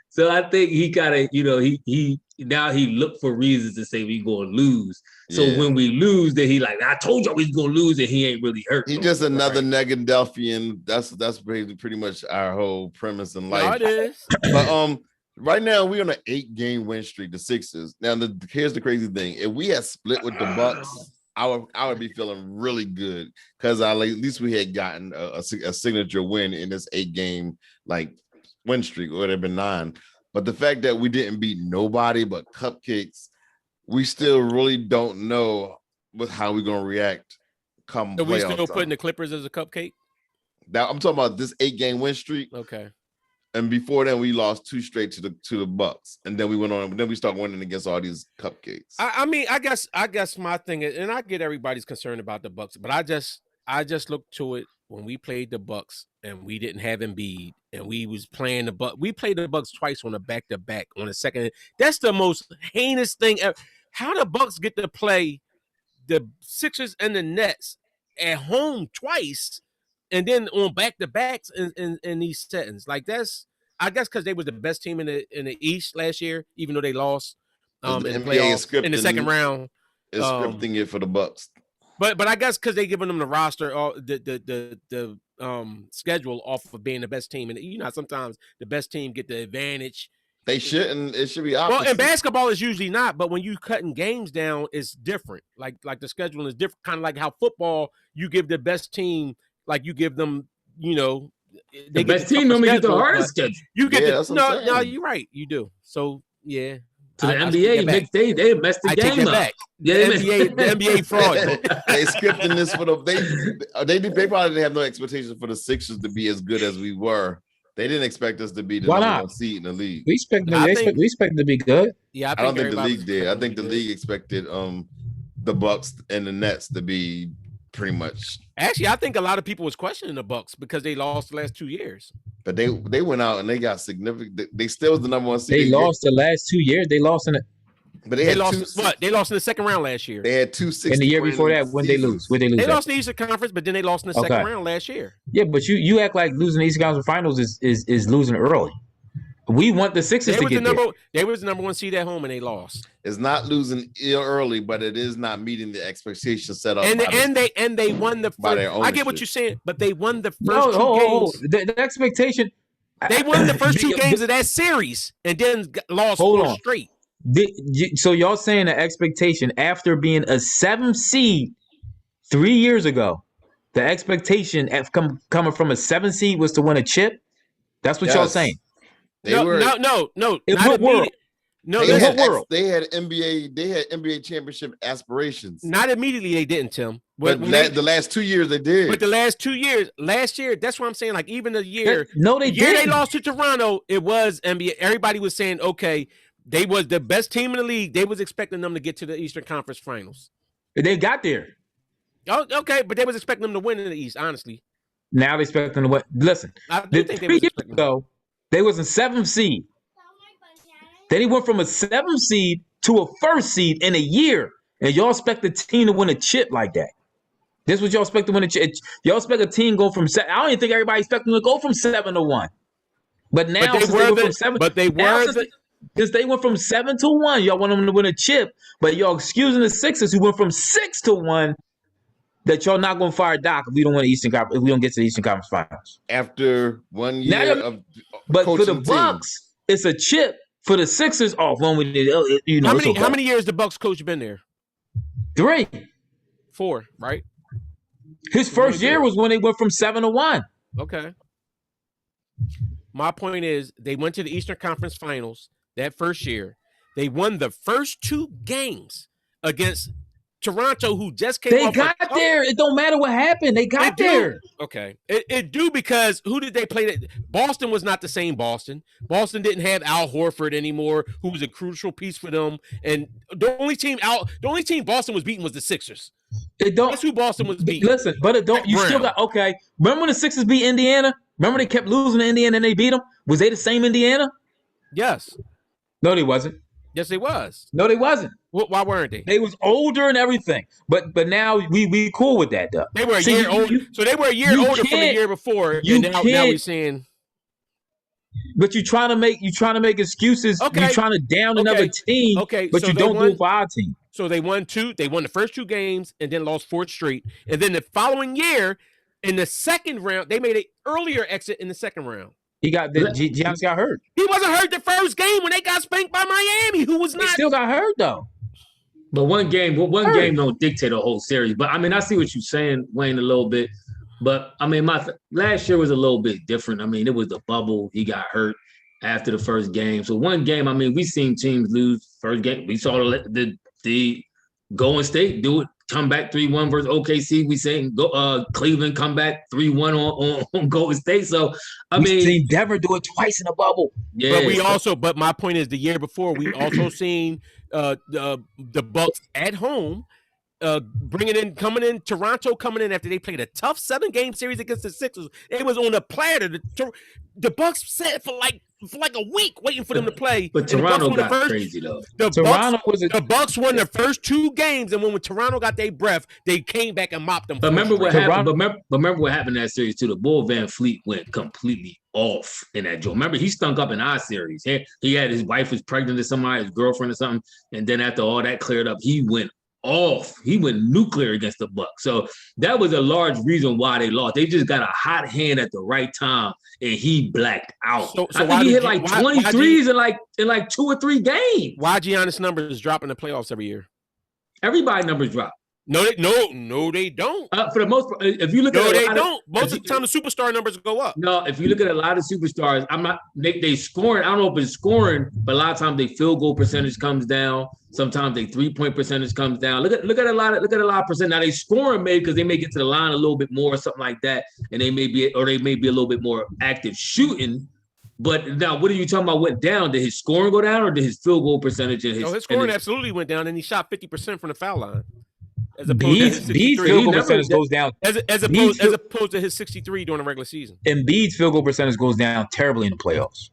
So I think he gotta, he now he looked for reasons to say we gonna lose. So when we lose, then he like, I told y'all we was gonna lose, and he ain't really hurt. He's just another Negadelphian. That's pretty much our whole premise in life. No, it is. But right now we're on an 8-game win streak, the Sixers. Now here's the crazy thing: if we had split with the Bucks, I would be feeling really good because at least we had gotten a signature win in this 8-game win streak, or it would have been 9. But the fact that we didn't beat nobody but cupcakes, we still really don't know with how we're gonna react come playoff. So we still time. putting the Clippers as a cupcake? Now I'm talking about this 8-game win streak. Okay. And before then, we lost 2 straight to the Bucks, and then we went on. Then we start winning against all these cupcakes. I mean, I guess my thing is, and I get everybody's concerned about the Bucks, but I just look to it when we played the Bucks and we didn't have Embiid, and we was playing the Bucks. We played the Bucks twice on a back-to-back on a second. That's the most heinous thing ever. How the Bucks get to play the Sixers and the Nets at home twice, and then on back-to-backs in these settings? Like that's, I guess, because they was the best team in the East last year, even though they lost in the playoffs in the second round. It's scripting it for the Bucks. But I guess because they giving them the roster, the schedule off of being the best team, and sometimes the best team get the advantage. They shouldn't. It should be opposite. Well, in basketball, it's usually not. But when you cutting games down, it's different. Like the scheduling is different. Kind of like how football, you give the best team, like you give them, the best team normally get the hardest schedule. You get no. You're right. You do. So yeah. To the NBA, they messed the game up. Back. Yeah, the NBA fraud. They scripting this for they probably didn't have no expectations for the Sixers to be as good as we were. They didn't expect us to be the number 1 seed in the league. We expect them to be good. Yeah, I don't think the league did. I think the league expected the Bucks and the Nets to be pretty much. Actually, I think a lot of people was questioning the Bucks because they lost the last 2 years. But they went out and they got significant. They still was the number 1 seed. They lost the last 2 years. They lost in it. But they lost what? They lost in the second round last year. They had 2 6. And the year before that, when they lose? They lost in the Eastern Conference, but then they lost in the second round last year. Yeah, but you act like losing the Eastern Conference Finals is losing early. We want the Sixers to get there. They was the number 1 seed at home, and they lost. It's not losing early, but it is not meeting the expectations set up. And they won the first. I get what you're saying, but they won the first 2 games. The expectation. They won the first 2 games of that series, and then lost 4 straight. So y'all saying the expectation after being a 7th seed 3 years ago, the expectation coming from a 7th seed was to win a chip? That's what y'all saying? No. In what world? No, they had NBA championship aspirations. Not immediately, they didn't, Tim. But the last 2 years they did. But the last 2 years, last year, that's what I'm saying. Like even the year, they didn't. They lost to Toronto. It was NBA. Everybody was saying, okay, they was the best team in the league. They was expecting them to get to the Eastern Conference Finals. They got there. Oh, okay, but they was expecting them to win in the East. Honestly, now they expect them to win. Listen, I do think 3 years ago, they was in 7th seed. Then he went from a 7th seed to a 1st seed in a year, and y'all expect the team to win a chip like that. This is what y'all expect to win a chip. Y'all expect a team go from 7. I don't even think everybody expect them to go from 7-1. But now since they went from 7 to 1, y'all want them to win a chip. But y'all excusing the Sixers who went from 6 to 1. That y'all not gonna fire Doc if we don't win the Eastern Conference, if we don't get to the Eastern Conference Finals. After 1 year but for the Bucks, it's a chip. For the Sixers, when we did, how many years the Bucks coach been there? 3, 4, right? His first year was when they went from 7 to 1. Okay. My point is, they went to the Eastern Conference Finals that first year. They won the first 2 games against Toronto, who just came. They got there. It don't matter what happened. They got there. Okay, it do because who did they play? Boston was not the same Boston. Boston didn't have Al Horford anymore, who was a crucial piece for them. And the only team Boston was beating was the Sixers. That's who Boston was beating. Listen, but it don't. You still got okay. Remember when the Sixers beat Indiana? Remember they kept losing to Indiana and they beat them? Was they the same Indiana? Yes. No, they wasn't. Yes, they was. No, they wasn't. Why weren't they? They was older and everything. But now we cool with that though. They were a year older. So they were a year older from the year before. And now we're seeing. But you're trying to make excuses. Okay. You're trying to down another team. Okay. But so you don't do it for our team. So they won the first 2 games and then lost 4 straight. And then the following year, in the second round, they made an earlier exit in the second round. Giannis got hurt. He wasn't hurt the first game when they got spanked by Miami, who was not. He still got hurt though. But one game don't dictate a whole series. But I mean, I see what you're saying, Wayne, a little bit. But I mean, last year was a little bit different. I mean, it was the bubble. He got hurt after the first game. So one game, I mean, we've seen teams lose first game. We saw the Golden State do it, come back 3-1 versus OKC. We seen Cleveland come back 3-1 on Golden State. So I mean, seen Denver do it twice in the bubble. Yeah. But my point is, the year before, we also seen the Bucks at home. Toronto coming in after they played a tough 7-game series against the Sixers. It was on a platter. The Bucks sat for like a week waiting for them to play. But Toronto got crazy though. The Bucks won the first 2 games, and when Toronto got their breath, they came back and mopped them. But remember what happened? Remember what happened in that series too. The Bull Van Fleet went completely off in that joint. Remember, he stunk up in our series. He had his wife was pregnant or somebody, his girlfriend or something, and then after all that cleared up, he went off. He went nuclear against the Bucks. So that was a large reason why they lost. They just got a hot hand at the right time, and he blacked out. So I think he hit like 23s in like 2 or 3 games. Why Giannis numbers drop in the playoffs every year? Everybody numbers drop. No, they don't. For the most part, if you look at they don't. Most of the time, the superstar numbers go up. No, if you look at a lot of superstars, they scoring. I don't know if it's scoring, but a lot of times they field goal percentage comes down. Sometimes they 3-point percentage comes down. Look at a lot of percent. Now they scoring maybe because they may get to the line a little bit more or something like that, and they may be a little bit more active shooting. But now, what are you talking about? Went down? Did his scoring go down, or did his field goal percentage? His scoring absolutely went down, and he shot 50% from the foul line. As opposed to his field goal percentage goes down. As opposed to his 63 during the regular season. Embiid's field goal percentage goes down terribly in the playoffs.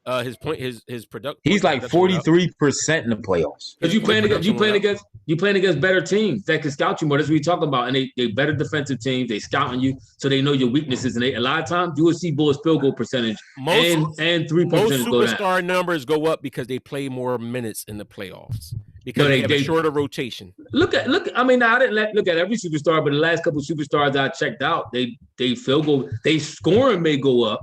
His production. He's like 43% in the playoffs. Because you playing against better teams that can scout you more. That's what we're talking about. And they better defensive teams. They scouting you, so they know your weaknesses. And a lot of times you will see Bulls field goal percentage and 3-point percentage go down. Most superstar numbers go up because they play more minutes in the playoffs. Because they have a shorter rotation. Look. I mean, I didn't look at every superstar, but the last couple of superstars I checked out, they field goal, they scoring may go up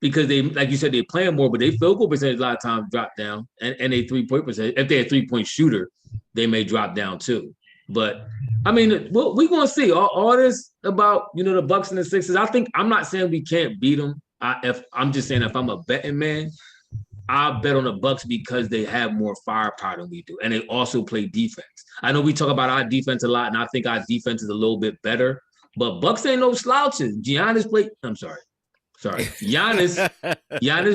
because they, like you said, they're playing more, but they field goal percentage a lot of times drop down, and they 3-point percentage. If they're a 3-point shooter, they may drop down too. But I mean, we're gonna see all this about the Bucks and the Sixers. I'm not saying we can't beat them. I'm just saying if I'm a betting man, I bet on the Bucks because they have more firepower than we do, and they also play defense. I know we talk about our defense a lot, and I think our defense is a little bit better, but Bucks ain't no slouches. Giannis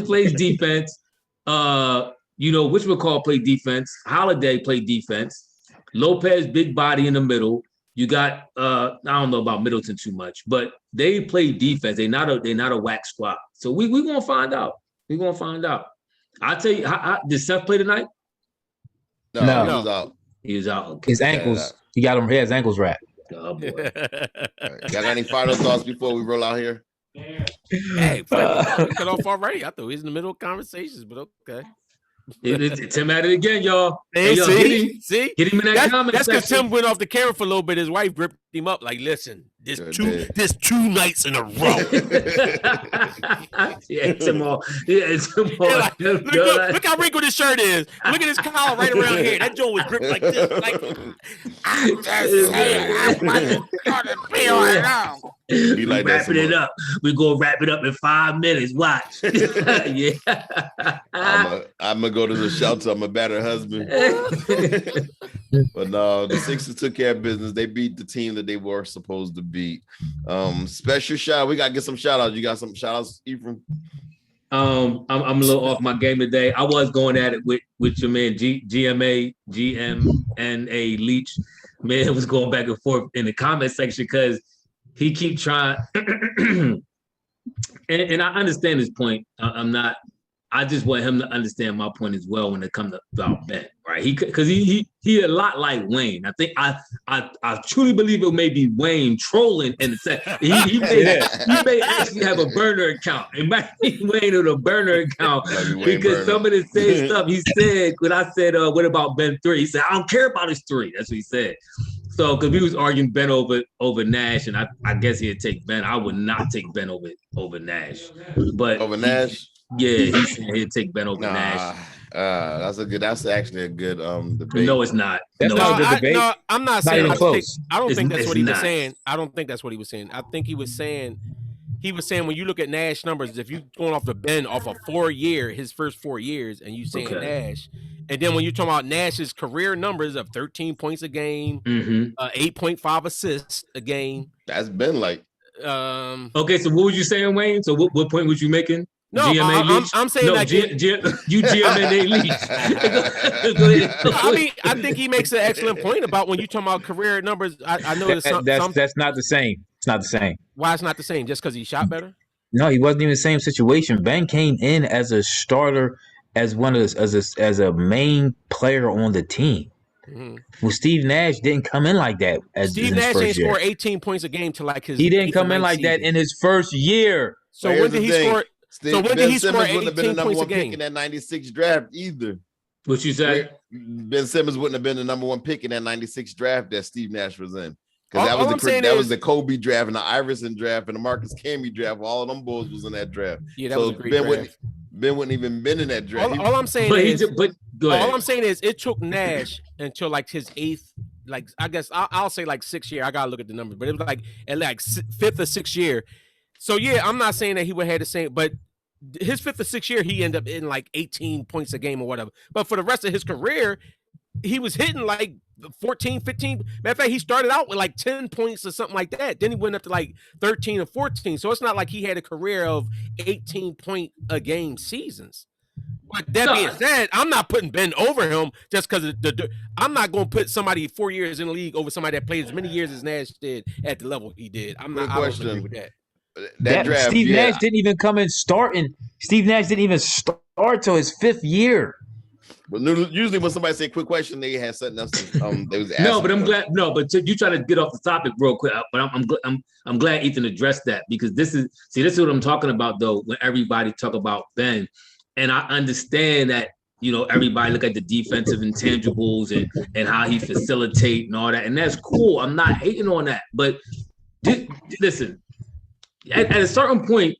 plays defense. Which McCall play defense. Holiday play defense. Lopez, big body in the middle. You got I don't know about Middleton too much, but they play defense. They're not a whack squad. So we gonna find out. We're gonna find out. I'll tell you, did Seth play tonight? No, he was out. He was out. Okay. His ankles. He got him. His ankles wrapped. Oh boy. Right. Got any final thoughts before we roll out here? Hey, cut off already. I thought he was in the middle of conversations, but okay. Tim at it again, y'all. Hey, see? Get him in that comment That's because section. Tim went off the camera for a little bit. His wife gripped him up like, listen, there's two nights in a row. Tim all. Like, look how wrinkled his shirt is. Look at his collar right around here. That joint was gripped like this. Like, I'm just saying, I wasn't gonna be around. He like wrapping it up. We're gonna wrap it up in 5 minutes. Watch. Yeah. I'm gonna go to the shelter. I'm a better husband. But no, the Sixers took care of business. They beat the team that they were supposed to beat. Special shout. We gotta get some shout outs. You got some shout outs, Ephraim? I'm a little off my game today. I was going at it with your man GMNA Leach. Man, was going back and forth in the comment section because he keep trying, and I understand his point. I just want him to understand my point as well when it comes to about bet, Right, because he a lot like Wayne. I think I truly believe it may be Wayne trolling and he may actually have a burner account. It might be Wayne with a burner account because some of the same stuff he said when I said, "What about Ben 3?" He said, "I don't care about his 3." That's what he said. So because we was arguing Ben over Nash, and I guess he'd take Ben. I would not take Ben over Nash, but over Nash. He said he'd take Ben over Nash. That's actually a good debate. No, it's not. That's not a good debate. No, I'm not saying even close. I don't think that's what he was saying. I don't think that's what he was saying. I think he was saying when you look at Nash numbers, if you going off the Ben off a 4-year, his first 4 years, and you saying Nash, and then when you're talking about Nash's career numbers of 13 points a game, 8.5 assists a game, that's been like. Okay, so what was you saying, Wayne? So what point was you making? No, I'm saying that you GMNA leads. I mean, I think he makes an excellent point about when you talking about career numbers. I know that's not the same. It's not the same. Why it's not the same? Just because he shot better? No, he wasn't even the same situation. Ben came in as a starter, as as a main player on the team. Mm-hmm. Well, Steve Nash didn't come in like that. Steve Nash ain't score 18 points a game to like his. He didn't come in like that in his first year. So when did he score? So when did he score 18 points a game? Pick in that 96 draft either. What you say? Ben Simmons wouldn't have been the number 1 pick in that 96 draft that Steve Nash was in. Because that was the Kobe draft and the Iverson draft and the Marcus Camby draft. All of them bulls was in that draft. Yeah, that was a great draft. Ben wouldn't even been in that draft. All I'm saying is it took Nash until like his 8th, like I guess I'll say like 6th year. I gotta look at the numbers, but it was like at like 5th or 6th year. So yeah, I'm not saying that he would have the same, but his 5th or 6th year, he ended up in like 18 points a game or whatever. But for the rest of his career, he was hitting like 14, 15. Matter of fact, he started out with like 10 points or something like that. Then he went up to like 13 or 14. So it's not like he had a career of 18 point a game seasons. But that being said, I'm not putting Ben over him just because I'm not going to put somebody 4 years in the league over somebody that played as many years as Nash did at the level he did. I don't agree with that. That draft, Steve Nash didn't even come in starting. Steve Nash didn't even start till his 5th year. But usually when somebody say a quick question, they had something else. They was no, but I'm glad. No, but you try to get off the topic real quick. But I'm glad Ethan addressed that because this is what I'm talking about though. When everybody talk about Ben, and I understand that everybody look at the defensive intangibles and how he facilitate and all that, and that's cool. I'm not hating on that, but listen. At a certain point,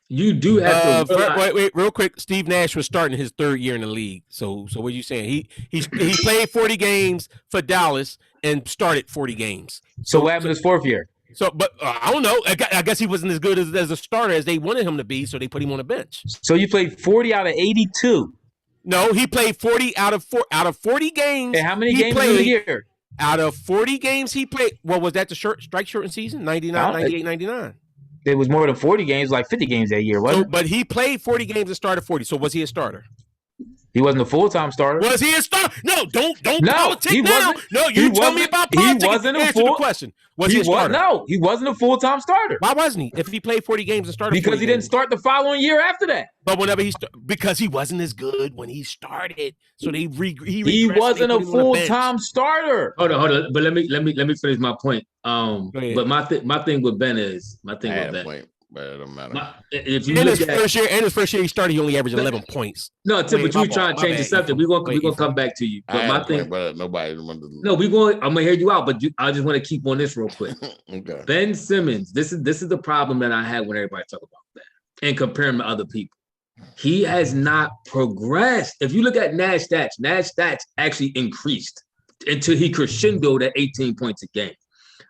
you do have to wait, real quick. Steve Nash was starting his 3rd year in the league. So what are you saying? He played 40 games for Dallas and started 40 games. So what happened his 4th year? So, but I don't know. I guess he wasn't as good as a starter as they wanted him to be, so they put him on the bench. So you played 40 out of 82. No, he played 40 out of 40 games. And how many games in a year? Out of 40 games he played. What was that? The strike shortened season? 99, 98, 99. It was more than 40 games, like 50 games that year, wasn't it? But he played 40 games and started 40. So was he a starter? He wasn't a full-time starter. Was he a starter? No, don't politic now. No, you tell me about politics. He wasn't a full question. Was he a starter? No, he wasn't a full-time starter. Why wasn't he? If he played 40 games and started because he didn't start the following year after that. But whenever because he wasn't as good when he started, so he wasn't a full-time starter. Hold on. But let me finish my point. But my thing with Ben is But it don't matter. If you in his first year he started, he only averaged 11 points. No, Tim, but you trying to change the subject. We're gonna come back to you. But my thing, but nobody remembers. No, I'm gonna hear you out, but I just want to keep on this real quick. Okay. Ben Simmons, this is the problem that I had when everybody talk about that and compare him to other people. He has not progressed. If you look at Nash stats actually increased until he crescendoed at 18 points a game.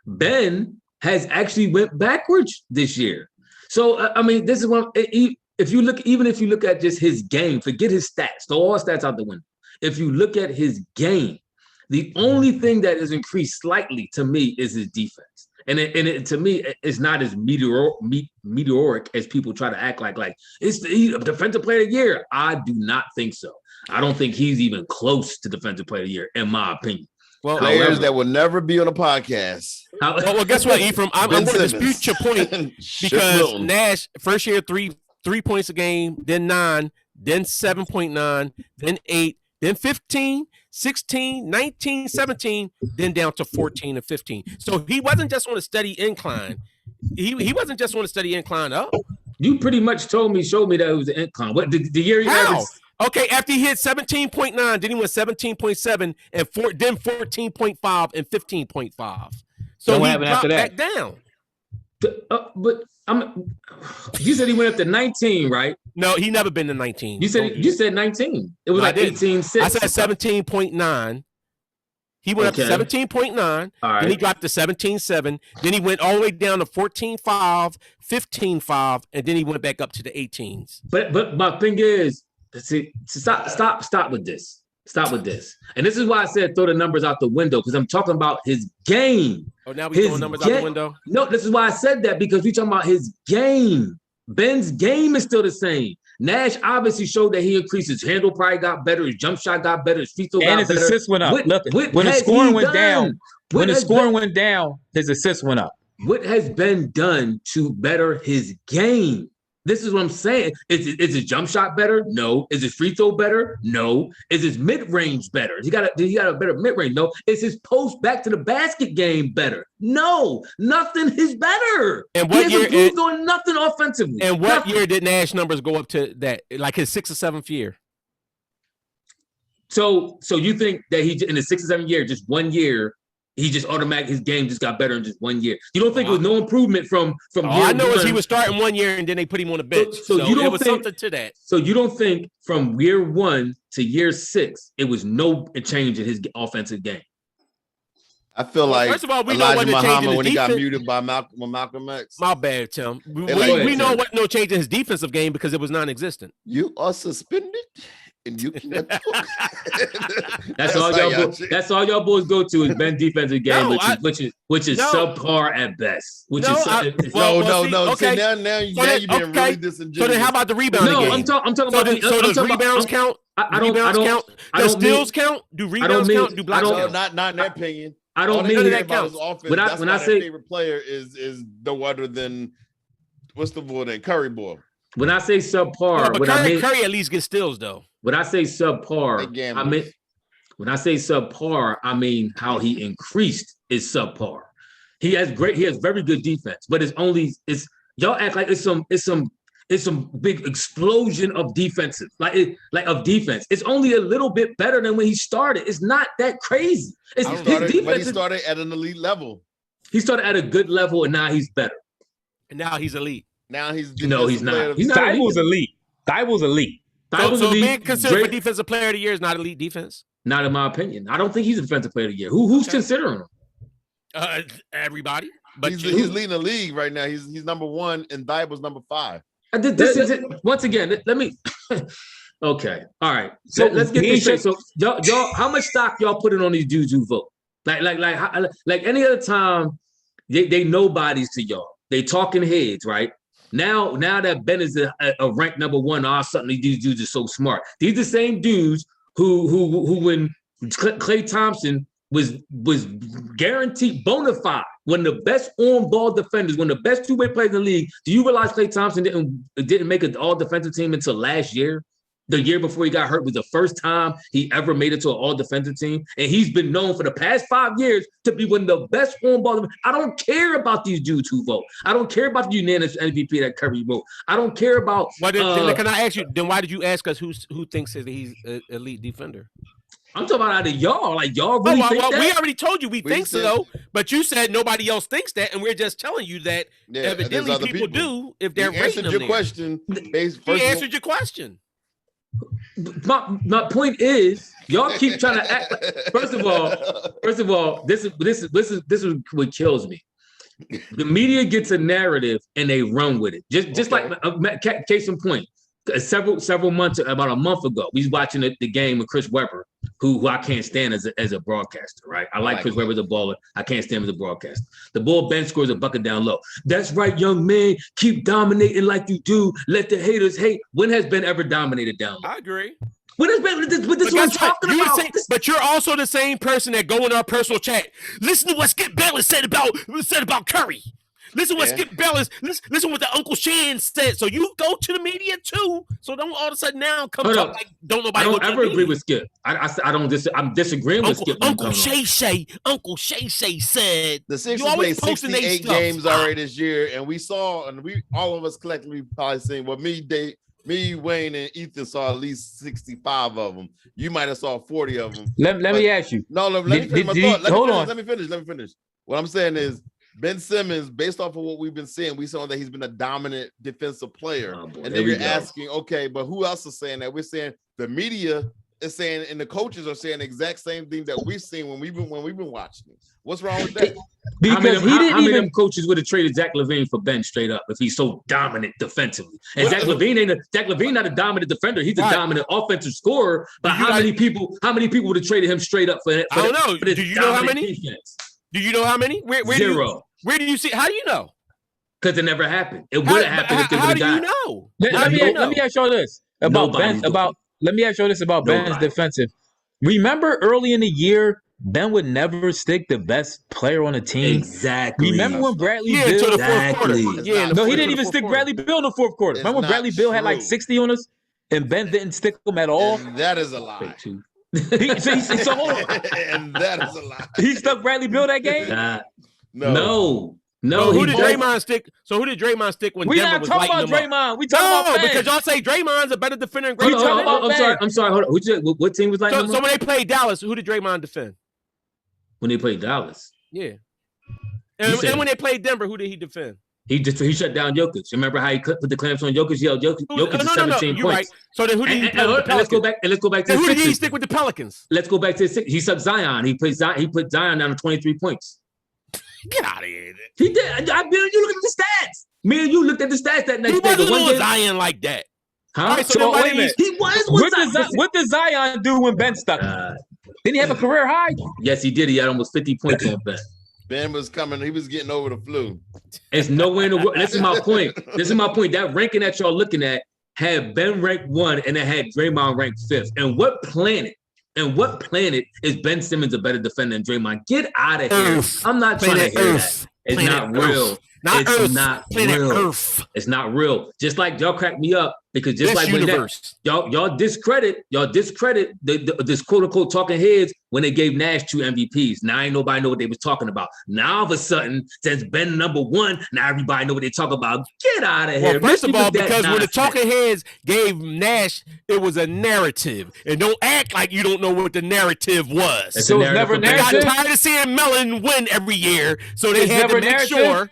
Ben has actually went backwards this year. So I mean, this is one. If you look at just his game, forget his stats, throw all stats out the window. If you look at his game, the only thing that has increased slightly to me is his defense, and to me, it's not as meteoric as people try to act like it's the defensive player of the year. I do not think so. I don't think he's even close to defensive player of the year, in my opinion. Well, players that will never be on a podcast. Well, guess what, Ephraim? I'm going to dispute your point because Nash first year 3 points a game, then 9, then 7.9, then 8, then 15, 16, 19, 17, then down to 14 and 15. So he wasn't just on a steady incline. He wasn't just on a steady incline up. You pretty much showed me that it was an incline. What the year he averaged? Okay, after he hit 17.9, then he went 17.7 and then 14.5 and 15.5. So he dropped back down. But you said he went up to 19, right? No, he never been to 19. You said 19. It was like 18.6. I said 17.9. He went up to 17.9. Right. Then he dropped to 17.7. Then he went all the way down to 14.5, 15.5, and then he went back up to the 18s. But my thing is, see, stop with this. Stop with this. And this is why I said throw the numbers out the window, because I'm talking about his game. Oh, now we throwing numbers out the window? No, this is why I said that, because we're talking about his game. Ben's game is still the same. Nash obviously showed that he increased. His handle probably got better. His jump shot got better. His free throw got better. And his assists went up. When the scoring went down, his assists went up. What has Ben done to better his game? This is what I'm saying. Is his jump shot better? No. Is his free throw better? No. Is his mid-range better? He got a better mid-range? No. Is his post back to the basket game better? No. Nothing is better. And what year improved on nothing offensively. And what year did Nash numbers go up to that? Like his 6th or 7th year? So you think that he in his 6th or 7th year, just 1 year, he just his game just got better in just 1 year. You don't think it was no improvement from year I know is he was starting 1 year and then they put him on the bench. So you don't think something to that. So you don't think from year 1 to year 6 it was no change in his offensive game? I feel like first of all, we Elijah know what Muhammad when he got defense. muted by Malcolm X. My bad, Tim. We know what no change in his defensive game because it was non-existent. You are suspended. And you can That's all y'all boys go to is Ben defensive game, which is subpar at best. No. Okay. See, now you're being really disingenuous. So then, how about the rebound? No, I'm talking about. Does rebounds count? I don't count. Does steals count? Do rebounds count? Do blocks count? Not in their opinion. I don't mean that counts. When I say favorite player is no other than what's the boy name? Curry boy. When I say subpar, Curry at least gets steals though. When I say subpar, I mean how he increased is subpar. He has very good defense, but y'all act like it's some big explosion of defensive, of defense. It's only a little bit better than when he started. It's not that crazy. But he started at an elite level. He started at a good level, and now he's better. And now he's elite. Now he's he's not. Thybulle's elite. Thybulle's elite. So being considered for defensive player of the year is not elite defense? Not in my opinion. I don't think he's a defensive player of the year. Who's considering him? Everybody. But he's leading the league right now. He's number 1 and Thybulle's number 5. This is it. Once again, let me okay. All right. So let's get this straight. So y'all how much stock y'all putting on these dudes who vote? Like any other time, they nobodies to y'all. They talking heads, right? Now that Ben is a ranked number 1, all suddenly these dudes are so smart. These are the same dudes who when Klay Thompson was guaranteed bona fide, one of the best on-ball defenders, one of the best two-way players in the league. Do you realize Klay Thompson didn't make an all-defensive team until last year? The year before he got hurt was the first time he ever made it to an all-defensive team. And he's been known for the past 5 years to be one of the best on-ball. I don't care about these dudes who vote. I don't care about the unanimous MVP that Curry wrote. I don't care about... Can I ask you, then why did you ask us who thinks that he's an elite defender? I'm talking about out of y'all. Like, y'all really think that? We already told you we think so, but you said nobody else thinks that, and we're just telling you that evidently people do if they're rating them. He answered your question. My point is, y'all keep trying to act. First of all, this is what kills me. The media gets a narrative and they run with it. Just like case in point. Several months, about a month ago, we was watching the game with Chris Webber, who I can't stand as a broadcaster, right? I like Chris Webber as a baller. I can't stand him as a broadcaster. The bull bench scores a bucket down low. That's right, young man. Keep dominating like you do. Let the haters hate. When has Ben ever dominated down low? I agree. When has Ben? This is what I'm talking about. But you're also the same person that go in our personal chat. Listen to what Skip Bayless said about Curry. Listen what Skip Bayless. Listen what the Uncle Shan said. So you go to the media too. So don't all of a sudden now come talk like don't nobody. I don't ever agree with Skip. I'm disagreeing with Skip. Uncle Shay said the Sixers played 68 games already this year, and we saw, and we all of us collectively probably seen. Well, me, Wayne, and Ethan saw at least 65 of them. You might have saw 40 of them. Let me ask you. No, let me finish my thought. Let me finish. What I'm saying is Ben Simmons, based off of what we've been seeing, we saw that he's been a dominant defensive player. And then you're asking, okay, but who else is saying that? We're saying the media is saying, and the coaches are saying the exact same thing that we've seen when we've been watching. What's wrong with that? Because how many of them coaches would have traded Zach LaVine for Ben straight up if he's so dominant defensively? And Zach LaVine not a dominant defender. He's a dominant offensive scorer. But how many people would have traded him straight up for I don't know. Do you know how many? Defense? Do you know how many? Where Zero. Where do you see? How do you know? Because it never happened. It would have happened if they would have died. How do you know? Let me ask you this about Ben. Let me ask you this about Ben's defensive. Remember early in the year, Ben would never stick the best player on the team. Exactly. Remember when Bradley Beal? Until the fourth quarter. He didn't even stick Bradley Beal in the fourth quarter. Remember when Bradley Beal had like 60 on us, and Ben didn't stick him at all? And that is a lie. So hold on. And that is a lie. He stuck Bradley Beal that game? No. Who did Draymond stick? So who did Draymond stick when Denver was lighting them up? We not talking about Draymond. We talking about Ben. Because y'all say Draymond's a better defender than I'm sorry. Hold on. What team was lighting them up? So when they played Dallas, who did Draymond defend? When they played Dallas. Yeah. And when they played Denver, who did he defend? He shut down Jokic. Remember how he put the clamps on Jokic? He held Jokic to 17 points. Right. So then who did he let's go back to the Sixers. Who did he stick with the Pelicans? Let's go back to the Sixers. He subbed Zion. He put Zion down to 23 points. Get out of here. He did. You look at the stats. Me and you looked at the stats that next day. He wasn't on Zion like that. Huh? Right, so wait a minute. He was. What did Zion do when Ben stuck? Didn't he have a career high? Yes, he did. He had almost 50 points on Ben. Ben was coming. He was getting over the flu. It's nowhere in the world. This is my point. That ranking that y'all looking at had Ben ranked 1 and it had Draymond ranked 5th. And what planet is Ben Simmons a better defender than Draymond? Get out of here. I'm not trying to hear that. It's not real. It's not real. It's not real. Just like y'all crack me up because just like when y'all discredit this quote unquote talking heads when they gave Nash 2 MVPs. Now ain't nobody know what they was talking about. Now all of a sudden, since Ben number 1, now everybody know what they talk about. Get out of here. Well, first of all, because when the talking heads gave Nash, it was a narrative, and don't act like you don't know what the narrative was. So it's never narrative. They got tired of seeing Mellon win every year, so they had to make sure.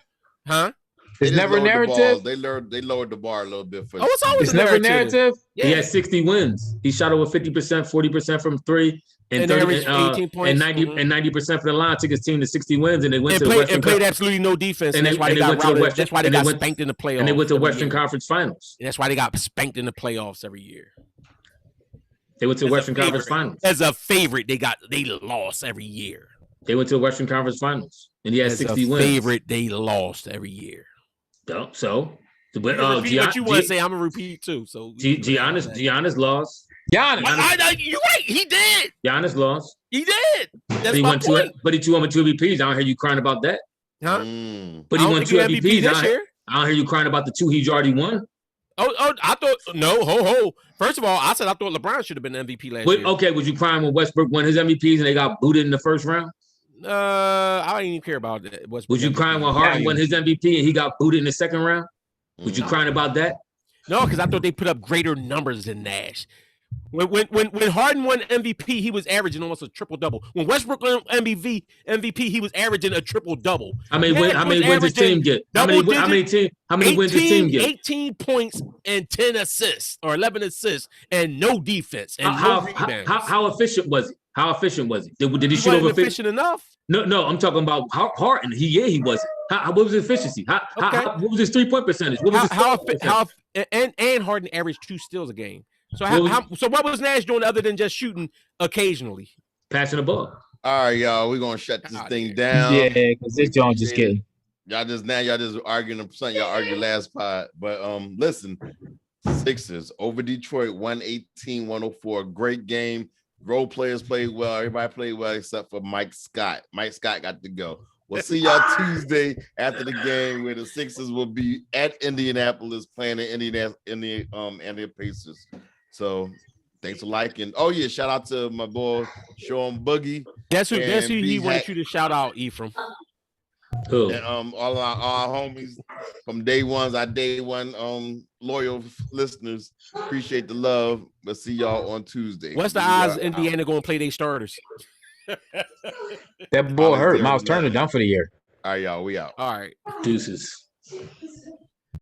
Huh? It's never narrative. They lowered the bar a little bit for. It's always never narrative. Yeah. He had 60 wins. He shot over 50%, 40% from 3, and 30, 18 points, and 90% for the line. Took his team to 60 wins, and they went to the Western. And played absolutely no defense. And that's why they got routed. That's why they got spanked in the playoffs. And they went to Western Conference Finals. And that's why they got spanked in the playoffs every year. They went to Western Conference Finals. As a favorite, they lost every year. They went to the Western Conference Finals, and he had 60 wins. Favorite, they lost every year. But what you want to say, I'm gonna repeat too. So Giannis lost. Giannis, you're right. He did. Giannis lost. He did. That's my point. But he won 2 MVPs. I don't hear you crying about that. Huh? But he won 2 MVPs this year. I don't hear you crying about the 2 he's already won. Oh, I thought no. First of all, I said I thought LeBron should have been MVP last year. Okay, was you crying when Westbrook won his MVPs and they got booted in the first round? I don't even care about that. Was you crying when Harden won his MVP and he got booted in the second round? Was you crying about that? No, because I thought they put up greater numbers than Nash. When Harden won MVP, he was averaging almost a triple double. When Westbrook won MVP, he was averaging a triple double. How many wins his team get? How many wins his team get? 18 points and 10 assists or 11 assists and no defense and no rebounds. How efficient was he? How efficient was he? Did he shoot over efficient enough? No, I'm talking about Harden. He wasn't. What was his efficiency? What was his 3-point percentage? What was and Harden averaged 2 steals a game. So what was Nash doing other than just shooting occasionally? Passing the ball. All right, y'all. We're gonna shut this thing down. Yeah, because this Jones just kidding. Y'all just arguing something y'all argued last pod. But listen, Sixers over Detroit 118-104. Great game. Role players played well. Everybody played well except for Mike Scott. Mike Scott got to go. We'll see y'all Tuesday after the game, where the Sixers will be at Indianapolis playing the Indiana Pacers. So thanks for liking. Oh yeah, shout out to my boy Sean Boogie. Guess who he wanted you to shout out, Ephraim? Who? And all our homies from day one loyal listeners. Appreciate the love. We'll see y'all on Tuesday. What's the odds Indiana gonna play their starters? That boy hurt. Miles Turner done for the year. All right, y'all. We out. All right. Deuces.